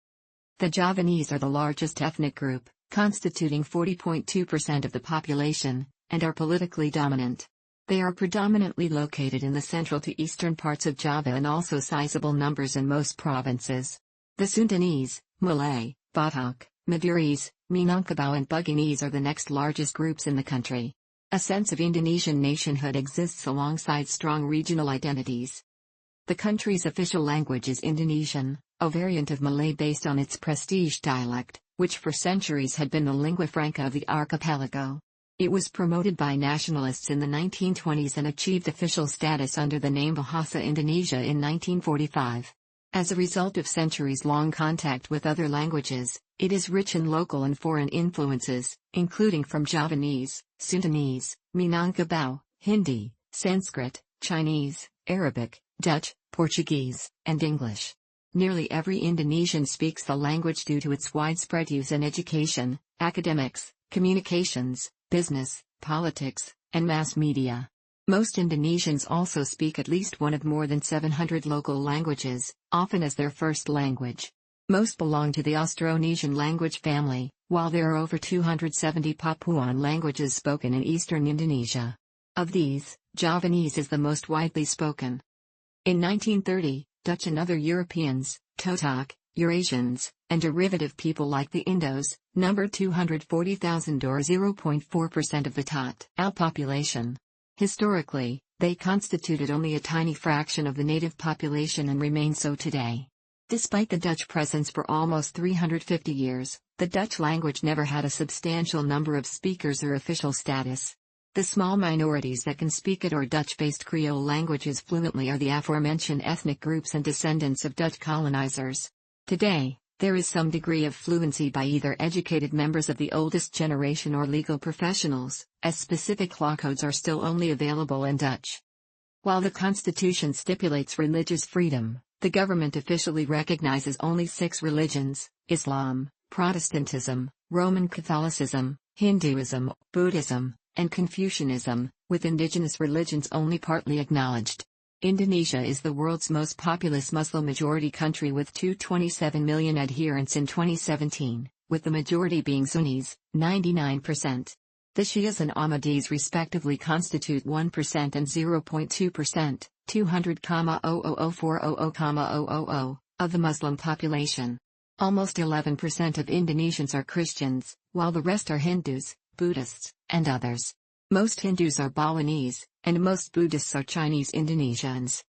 The Javanese are the largest ethnic group, constituting 40.2% of the population, and are politically dominant. They are predominantly located in the central to eastern parts of Java and also sizable numbers in most provinces. The Sundanese, Malay, Batak, Madurese, Minangkabau and Buginese are the next largest groups in the country. A sense of Indonesian nationhood exists alongside strong regional identities. The country's official language is Indonesian, a variant of Malay based on its prestige dialect, which for centuries had been the lingua franca of the archipelago. It was promoted by nationalists in the 1920s and achieved official status under the name Bahasa Indonesia in 1945. As a result of centuries-long contact with other languages, it is rich in local and foreign influences, including from Javanese, Sundanese, Minangkabau, Hindi, Sanskrit, Chinese, Arabic, Dutch, Portuguese, and English. Nearly every Indonesian speaks the language due to its widespread use in education, academics, communications, business, politics, and mass media. Most Indonesians also speak at least one of more than 700 local languages, often as their first language. Most belong to the Austronesian language family, while there are over 270 Papuan languages spoken in eastern Indonesia. Of these, Javanese is the most widely spoken. In 1930, Dutch and other Europeans, Totok, Eurasians, and derivative people like the Indos, numbered 240,000 or 0.4% of the total population. Historically, they constituted only a tiny fraction of the native population and remain so today. Despite the Dutch presence for almost 350 years, the Dutch language never had a substantial number of speakers or official status. The small minorities that can speak it or Dutch-based Creole languages fluently are the aforementioned ethnic groups and descendants of Dutch colonizers. Today, there is some degree of fluency by either educated members of the oldest generation or legal professionals, as specific law codes are still only available in Dutch. While the Constitution stipulates religious freedom, the government officially recognizes only 6 religions: Islam, Protestantism, Roman Catholicism, Hinduism, Buddhism, and Confucianism, with indigenous religions only partly acknowledged. Indonesia is the world's most populous Muslim-majority country with 227 million adherents in 2017, with the majority being Sunnis, 99%. The Shias and Ahmadis respectively constitute 1% and 0.2%, 200,000,400,000, of the Muslim population. Almost 11% of Indonesians are Christians, while the rest are Hindus, Buddhists, and others. Most Hindus are Balinese, and most Buddhists are Chinese Indonesians.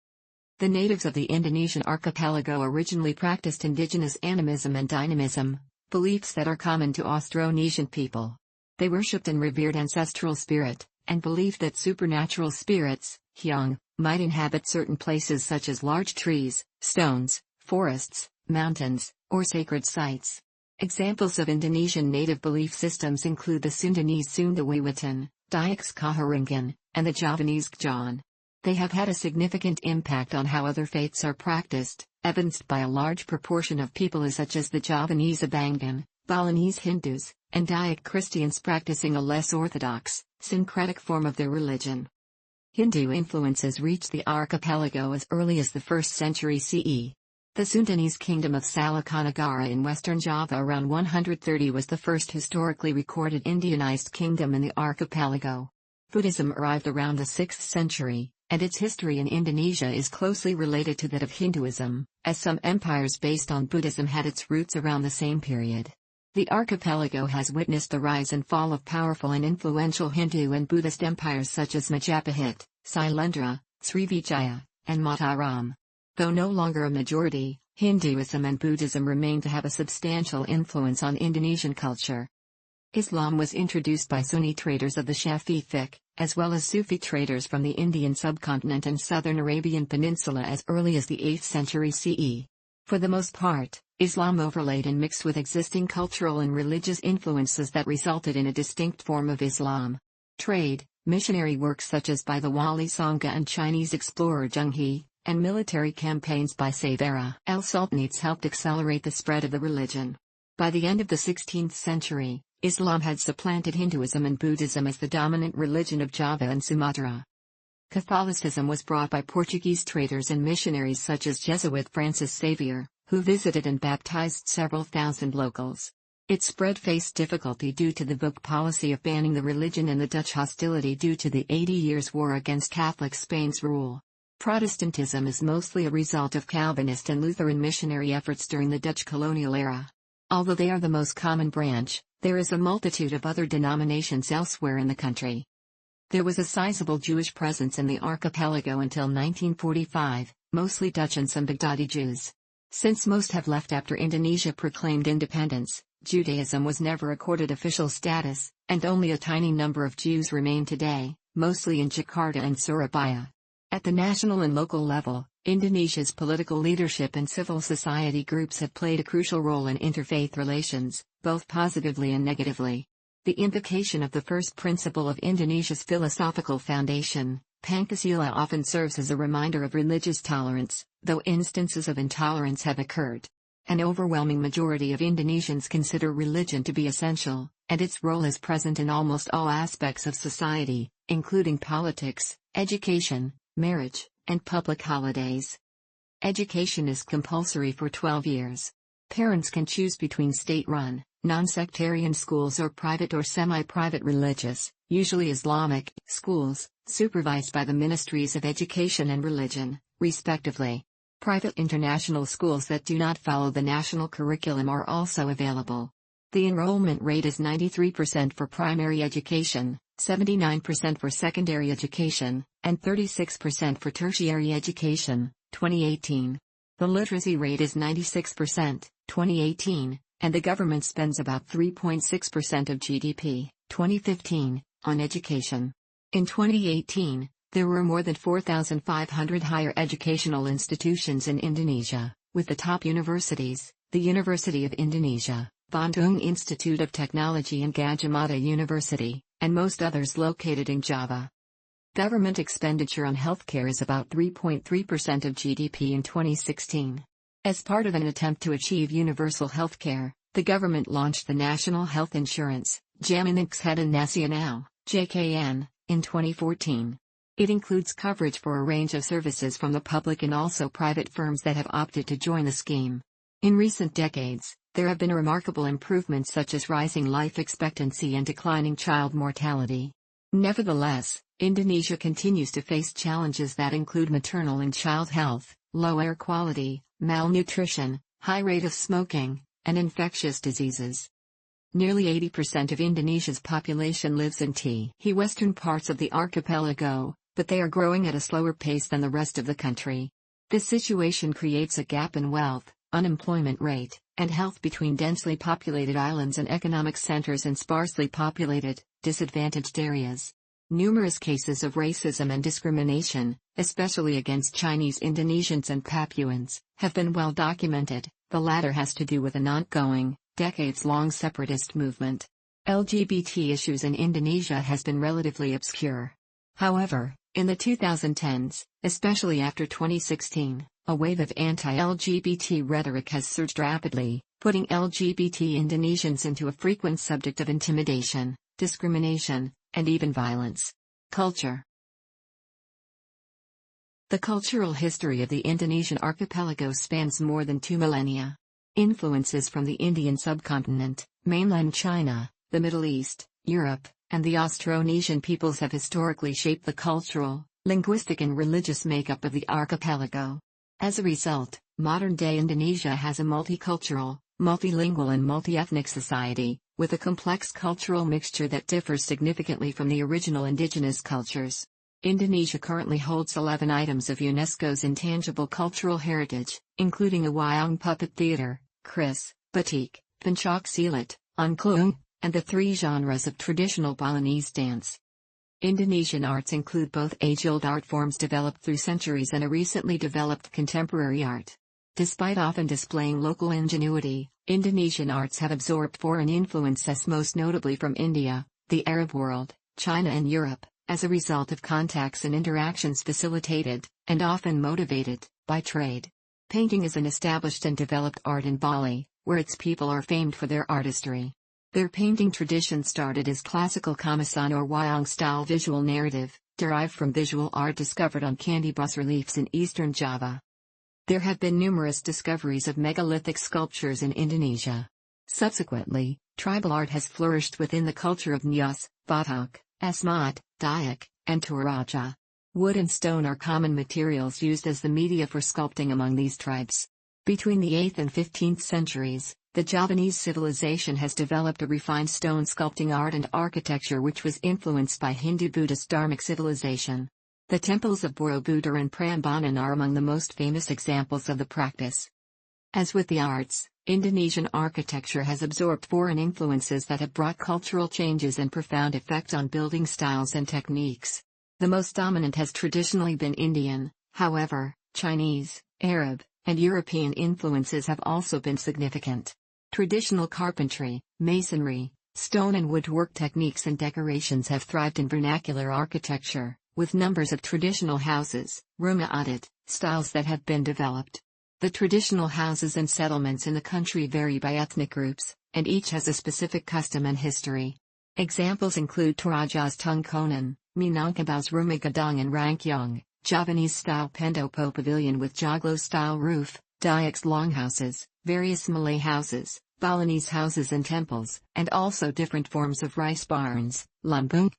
The natives of the Indonesian archipelago originally practiced indigenous animism and dynamism, beliefs that are common to Austronesian people. They worshipped and revered ancestral spirit, and believed that supernatural spirits, hyang, might inhabit certain places such as large trees, stones, forests, mountains, or sacred sites. Examples of Indonesian native belief systems include the Sundanese Sundawiwitan, Dayaks Kaharingan, and the Javanese Gjan. They have had a significant impact on how other faiths are practiced, evidenced by a large proportion of people such as the Javanese Abangan, Balinese Hindus, and Dayak Christians practicing a less orthodox, syncretic form of their religion. Hindu influences reached the archipelago as early as the 1st century CE. The Sundanese kingdom of Salakanegara in western Java around 130 was the first historically recorded Indianized kingdom in the archipelago. Buddhism arrived around the 6th century, and its history in Indonesia is closely related to that of Hinduism, as some empires based on Buddhism had its roots around the same period. The archipelago has witnessed the rise and fall of powerful and influential Hindu and Buddhist empires such as Majapahit, Sailendra, Srivijaya, and Mataram. Though no longer a majority, Hinduism and Buddhism remain to have a substantial influence on Indonesian culture. Islam was introduced by Sunni traders of the Shafi'i fiqh, as well as Sufi traders from the Indian subcontinent and southern Arabian Peninsula as early as the 8th century CE. For the most part, Islam overlaid and mixed with existing cultural and religious influences that resulted in a distinct form of Islam. Trade, missionary works such as by the Wali Sangha and Chinese explorer Zheng He, and military campaigns by Saivara el-Sultanites helped accelerate the spread of the religion. By the end of the 16th century, Islam had supplanted Hinduism and Buddhism as the dominant religion of Java and Sumatra. Catholicism was brought by Portuguese traders and missionaries such as Jesuit Francis Xavier, who visited and baptized several thousand locals. Its spread faced difficulty due to the book policy of banning the religion and the Dutch hostility due to the 80 Years' War against Catholic Spain's rule. Protestantism is mostly a result of Calvinist and Lutheran missionary efforts during the Dutch colonial era. Although they are the most common branch, there is a multitude of other denominations elsewhere in the country. There was a sizable Jewish presence in the archipelago until 1945, mostly Dutch and some Baghdadi Jews. Since most have left after Indonesia proclaimed independence, Judaism was never accorded official status, and only a tiny number of Jews remain today, mostly in Jakarta and Surabaya. At the national and local level, Indonesia's political leadership and civil society groups have played a crucial role in interfaith relations, both positively and negatively. The invocation of the first principle of Indonesia's philosophical foundation, Pancasila often serves as a reminder of religious tolerance, though instances of intolerance have occurred. An overwhelming majority of Indonesians consider religion to be essential, and its role is present in almost all aspects of society, including politics, education, marriage, and public holidays. Education is compulsory for 12 years. Parents can choose between state-run, non-sectarian schools or private or semi-private religious, usually Islamic, schools, supervised by the Ministries of Education and Religion, respectively. Private international schools that do not follow the national curriculum are also available. The enrollment rate is 93% for primary education, 79% for secondary education, and 36% for tertiary education, 2018. The literacy rate is 96%, 2018, and the government spends about 3.6% of GDP, 2015, on education. In 2018, there were more than 4,500 higher educational institutions in Indonesia, with the top universities, the University of Indonesia, Bandung Institute of Technology and Gadjah Mada University, and most others located in Java. Government expenditure on healthcare is about 3.3% of GDP in 2016. As part of an attempt to achieve universal healthcare, the government launched the National Health Insurance, Jaminan Kesehatan Nasional, JKN, in 2014. It includes coverage for a range of services from the public and also private firms that have opted to join the scheme. In recent decades, there have been remarkable improvements such as rising life expectancy and declining child mortality. Nevertheless, Indonesia continues to face challenges that include maternal and child health, low air quality, malnutrition, high rate of smoking, and infectious diseases. Nearly 80% of Indonesia's population lives in western parts of the archipelago, but they are growing at a slower pace than the rest of the country. This situation creates a gap in wealth, unemployment rate, and health between densely populated islands and economic centers and sparsely populated, disadvantaged areas. Numerous cases of racism and discrimination, especially against Chinese Indonesians and Papuans, have been well documented. The latter has to do with an ongoing, decades-long separatist movement. LGBT issues in Indonesia has been relatively obscure. However, in the 2010s, especially after 2016, a wave of anti-LGBT rhetoric has surged rapidly, putting LGBT Indonesians into a frequent subject of intimidation, discrimination, and even violence. Culture. The cultural history of the Indonesian archipelago spans more than 2 millennia. Influences from the Indian subcontinent, mainland China, the Middle East, Europe, and the Austronesian peoples have historically shaped the cultural, linguistic and religious makeup of the archipelago. As a result, modern-day Indonesia has a multicultural, multilingual and multi-ethnic society, with a complex cultural mixture that differs significantly from the original indigenous cultures. Indonesia currently holds 11 items of UNESCO's intangible cultural heritage, including a wayang puppet theater, kris, batik, pencak silat, angklung, and the 3 genres of traditional Balinese dance. Indonesian arts include both age-old art forms developed through centuries and a recently developed contemporary art. Despite often displaying local ingenuity, Indonesian arts have absorbed foreign influences, most notably from India, the Arab world, China and Europe, as a result of contacts and interactions facilitated, and often motivated, by trade. Painting is an established and developed art in Bali, where its people are famed for their artistry. Their painting tradition started as classical kamasan or wayang-style visual narrative, derived from visual art discovered on candy bas-reliefs in eastern Java. There have been numerous discoveries of megalithic sculptures in Indonesia. Subsequently, tribal art has flourished within the culture of Nias, Batak, Asmat, Dayak, and Toraja. Wood and stone are common materials used as the media for sculpting among these tribes. Between the 8th and 15th centuries, the Javanese civilization has developed a refined stone sculpting art and architecture which was influenced by Hindu-Buddhist Dharmic civilization. The temples of Borobudur and Prambanan are among the most famous examples of the practice. As with the arts, Indonesian architecture has absorbed foreign influences that have brought cultural changes and profound effect on building styles and techniques. The most dominant has traditionally been Indian, however, Chinese, Arab, and European influences have also been significant. Traditional carpentry, masonry, stone and woodwork techniques and decorations have thrived in vernacular architecture, with numbers of traditional houses, rumah adat, styles that have been developed. The traditional houses and settlements in the country vary by ethnic groups, and each has a specific custom and history. Examples include Toraja's Tungkonan, Minangkabau's Rumah Gadang and Rangkyong, Javanese-style pendopo pavilion with joglo-style roof, Dayak's longhouses, various Malay houses, Balinese houses and temples, and also different forms of rice barns, lumbung.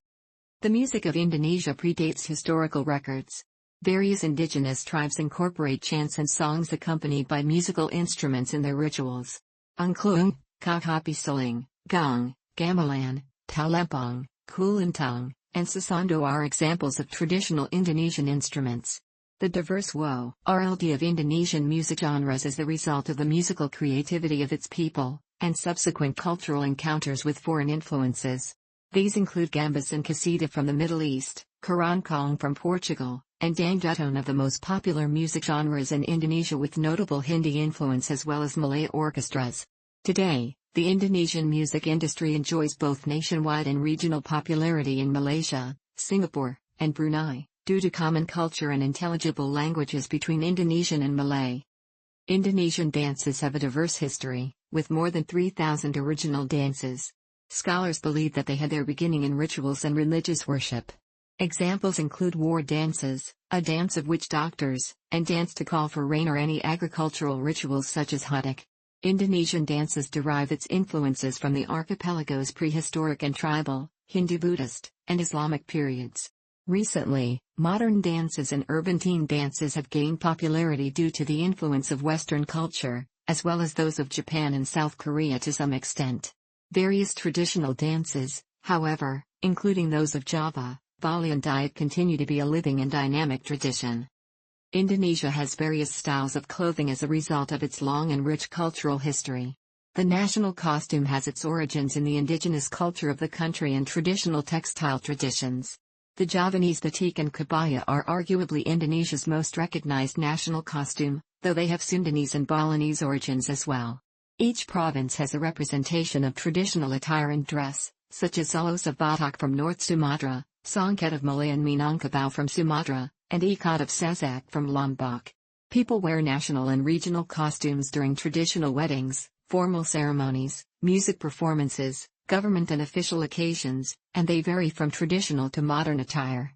The music of Indonesia predates historical records. Various indigenous tribes incorporate chants and songs accompanied by musical instruments in their rituals. Angklung, Kakapi Seling, Gong, Gamelan, Talempong, Kulintang, and Sasando are examples of traditional Indonesian instruments. The diverse WORLD of Indonesian music genres is the result of the musical creativity of its people, and subsequent cultural encounters with foreign influences. These include gambas and qasida from the Middle East, keroncong from Portugal, and dangdutton of the most popular music genres in Indonesia with notable Hindi influence as well as Malay orchestras. Today, the Indonesian music industry enjoys both nationwide and regional popularity in Malaysia, Singapore, and Brunei, due to common culture and intelligible languages between Indonesian and Malay. Indonesian dances have a diverse history, with more than 3,000 original dances. Scholars believe that they had their beginning in rituals and religious worship. Examples include war dances, a dance of witch doctors, and dance to call for rain or any agricultural rituals such as Hudik. Indonesian dances derive its influences from the archipelago's prehistoric and tribal, Hindu-Buddhist, and Islamic periods. Recently, modern dances and urban teen dances have gained popularity due to the influence of Western culture, as well as those of Japan and South Korea to some extent. Various traditional dances, however, including those of Java, Bali and Dayak, continue to be a living and dynamic tradition. Indonesia has various styles of clothing as a result of its long and rich cultural history. The national costume has its origins in the indigenous culture of the country and traditional textile traditions. The Javanese batik and kebaya are arguably Indonesia's most recognized national costume, though they have Sundanese and Balinese origins as well. Each province has a representation of traditional attire and dress, such as Sulos of Batak from North Sumatra, Songket of Malay and Minangkabau from Sumatra, and Ikat of Sasak from Lombok. People wear national and regional costumes during traditional weddings, formal ceremonies, music performances, government and official occasions, and they vary from traditional to modern attire.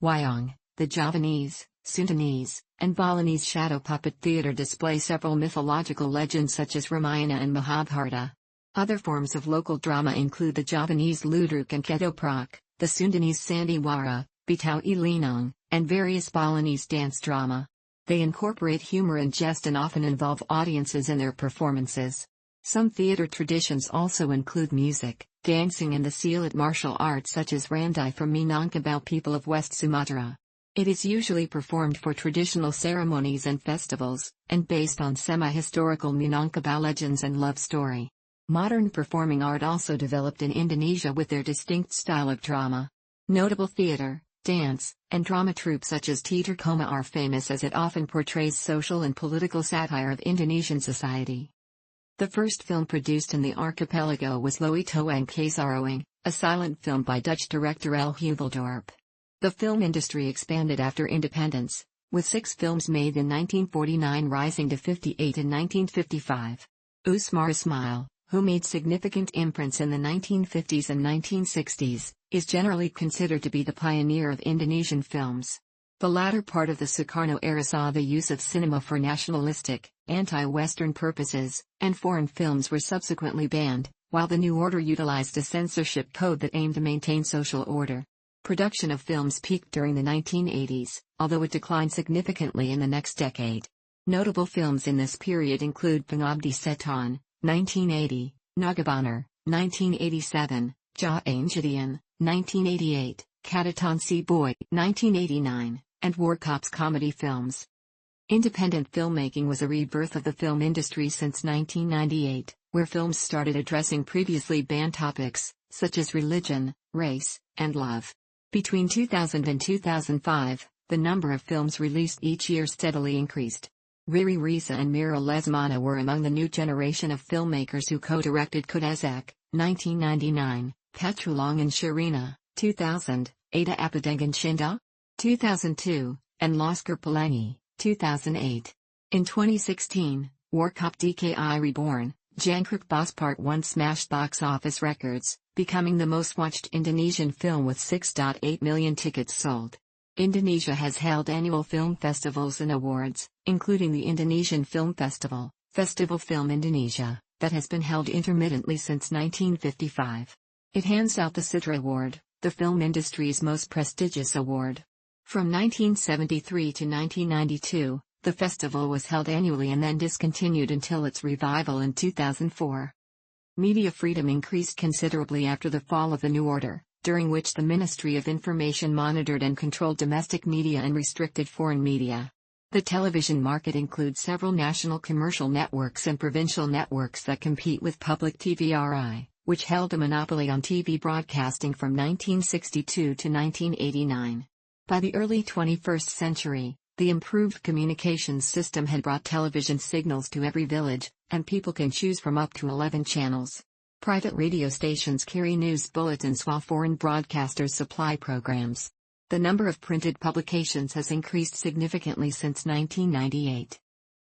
Wayang, the Javanese, Sundanese, and Balinese shadow puppet theater display several mythological legends such as Ramayana and Mahabharata. Other forms of local drama include the Javanese Ludruk and Ketoprak, the Sundanese Sandiwara, Bitaw Ilinong, and various Balinese dance drama. They incorporate humor and jest and often involve audiences in their performances. Some theater traditions also include music, dancing and the silat martial arts such as Randai from Minangkabau people of West Sumatra. It is usually performed for traditional ceremonies and festivals, and based on semi-historical Minangkabau legends and love story. Modern performing art also developed in Indonesia with their distinct style of drama. Notable theater, dance, and drama troupes such as Teater Koma are famous as it often portrays social and political satire of Indonesian society. The first film produced in the archipelago was Loe Toang Kasaroang, a silent film by Dutch director L. Heuveldorp. The film industry expanded after independence, with 6 films made in 1949 rising to 58 in 1955. Usmar Ismail, who made significant imprints in the 1950s and 1960s, is generally considered to be the pioneer of Indonesian films. The latter part of the Sukarno era saw the use of cinema for nationalistic, anti-Western purposes, and foreign films were subsequently banned, while the new order utilized a censorship code that aimed to maintain social order. Production of films peaked during the 1980s, although it declined significantly in the next decade. Notable films in this period include Pengabdi Setan, 1980, Nagabanar, 1987, Ja Angedian, 1988, Catatan Si Boy, 1989, and War Cops comedy films. Independent filmmaking was a rebirth of the film industry since 1998, where films started addressing previously banned topics, such as religion, race, and love. Between 2000 and 2005, the number of films released each year steadily increased. Riri Riza and Mira Lesmana were among the new generation of filmmakers who co-directed Kudezak, 1999, Petrulong and Sharina, 2000, Ada Apadengan Shinda, 2002, and Laskar Pelangi, 2008. In 2016, Warkop DKI Reborn, Jangkrik Boss Part 1 smashed box office records, becoming the most watched Indonesian film with 6.8 million tickets sold. Indonesia has held annual film festivals and awards, including the Indonesian Film Festival, Festival Film Indonesia, that has been held intermittently since 1955. It hands out the Citra Award, the film industry's most prestigious award. From 1973 to 1992, the festival was held annually and then discontinued until its revival in 2004. Media freedom increased considerably after the fall of the New Order, during which the Ministry of Information monitored and controlled domestic media and restricted foreign media. The television market includes several national commercial networks and provincial networks that compete with public TVRI, which held a monopoly on TV broadcasting from 1962 to 1989. By the early 21st century, the improved communications system had brought television signals to every village, and people can choose from up to 11 channels. Private radio stations carry news bulletins while foreign broadcasters supply programs. The number of printed publications has increased significantly since 1998.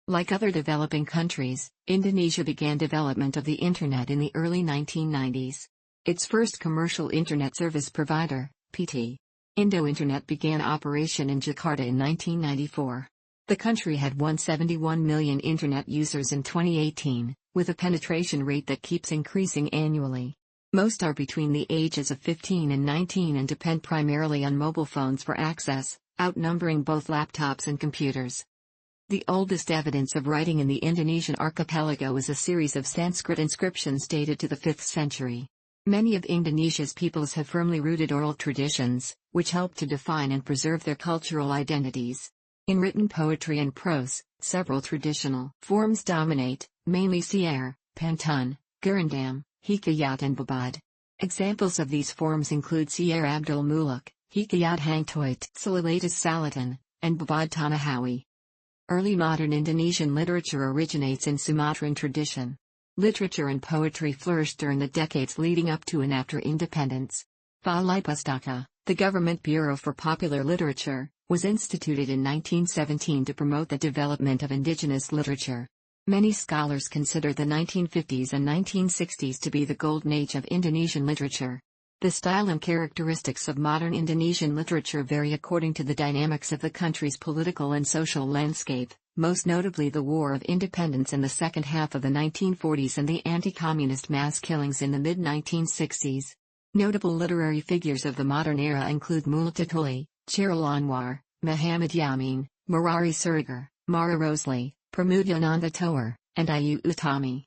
Like other developing countries, Indonesia began development of the Internet in the early 1990s. Its first commercial Internet service provider, PT. Indo Internet began operation in Jakarta in 1994. The country had 171 million Internet users in 2018, with a penetration rate that keeps increasing annually. Most are between the ages of 15 and 19 and depend primarily on mobile phones for access, outnumbering both laptops and computers. The oldest evidence of writing in the Indonesian archipelago is a series of Sanskrit inscriptions dated to the 5th century. Many of Indonesia's peoples have firmly rooted oral traditions, which help to define and preserve their cultural identities. In written poetry and prose, several traditional forms dominate, mainly syair, pantun, gurindam, hikayat and babad. Examples of these forms include syair Abdul Muluk, hikayat Hangtoit, Salalatus Salatan, and babad Tanahawi. Early modern Indonesian literature originates in Sumatran tradition. Literature and poetry flourished during the decades leading up to and after independence. Balai Pustaka, the government bureau for popular literature, was instituted in 1917 to promote the development of indigenous literature. Many scholars consider the 1950s and 1960s to be the golden age of Indonesian literature. The style and characteristics of modern Indonesian literature vary according to the dynamics of the country's political and social landscape, most notably the War of Independence in the second half of the 1940s and the anti-communist mass killings in the mid-1960s. Notable literary figures of the modern era include Multatuli, Chairul Anwar, Muhammad Yamin, Murari Surgar, Mara Rosli, Pramudananda Toer, and Ayu Utami.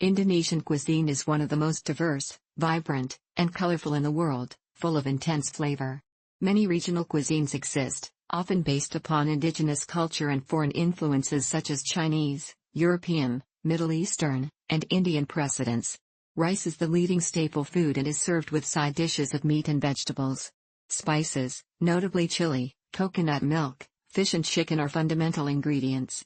Indonesian cuisine is one of the most diverse, vibrant, and colorful in the world, full of intense flavor. Many regional cuisines exist, often based upon indigenous culture and foreign influences such as Chinese, European, Middle Eastern, and Indian precedents. Rice is the leading staple food and is served with side dishes of meat and vegetables. Spices, notably chili, coconut milk, fish and chicken are fundamental ingredients.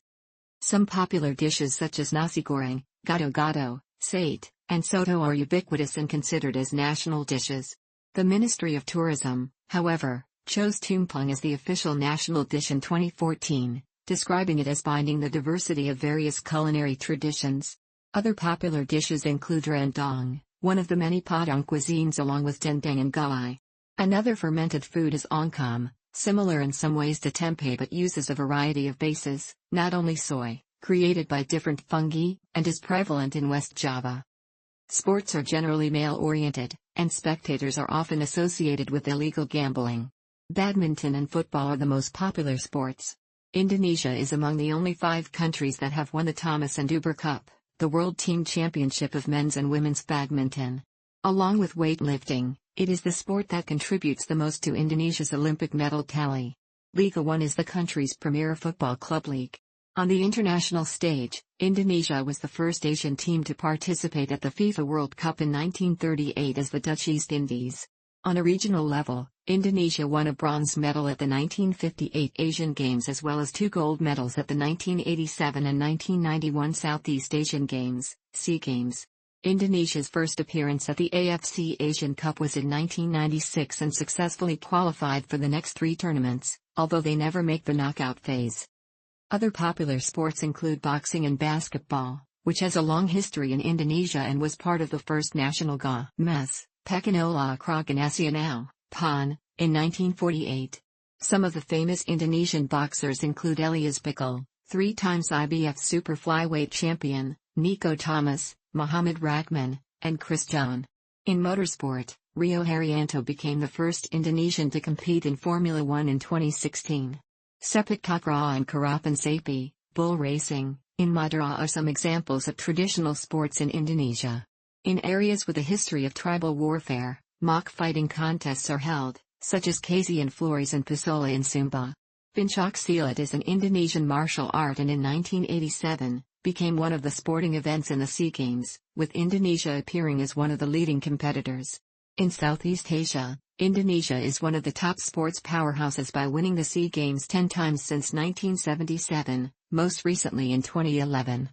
Some popular dishes such as nasi goreng, gado-gado, sate, and soto are ubiquitous and considered as national dishes. The Ministry of Tourism, however, chose tumpeng as the official national dish in 2014, describing it as binding the diversity of various culinary traditions. Other popular dishes include rendang, one of the many Padang cuisines along with dendeng and gulai. Another fermented food is ongkam, similar in some ways to tempeh but uses a variety of bases, not only soy, created by different fungi, and is prevalent in West Java. Sports are generally male-oriented, and spectators are often associated with illegal gambling. Badminton and football are the most popular sports. Indonesia is among the only 5 countries that have won the Thomas and Uber Cup, the World Team Championship of men's and women's badminton. Along with weightlifting, it is the sport that contributes the most to Indonesia's Olympic medal tally. Liga 1 is the country's premier football club league. On the international stage, Indonesia was the first Asian team to participate at the FIFA World Cup in 1938 as the Dutch East Indies. On a regional level, Indonesia won a bronze medal at the 1958 Asian Games as well as 2 gold medals at the 1987 and 1991 Southeast Asian Games, SEA Games. Indonesia's first appearance at the AFC Asian Cup was in 1996 and successfully qualified for the next 3 tournaments, although they never make the knockout phase. Other popular sports include boxing and basketball, which has a long history in Indonesia and was part of the first national Mes, Pekinola Kroganasianau, PON, in 1948. Some of the famous Indonesian boxers include Elias Pikal, 3 times IBF Super Flyweight champion, Nico Thomas, Muhammad Rahman, and Chris John. In motorsport, Rio Haryanto became the first Indonesian to compete in Formula One in 2016. Sepak takraw and karapan sapi, bull racing, in Madura are some examples of traditional sports in Indonesia. In areas with a history of tribal warfare, mock fighting contests are held, such as Kazian Flores and Pasola in Sumba. Pencak silat is an Indonesian martial art and in 1987, became one of the sporting events in the SEA Games, with Indonesia appearing as one of the leading competitors. In Southeast Asia, Indonesia is one of the top sports powerhouses by winning the SEA Games 10 times since 1977, most recently in 2011.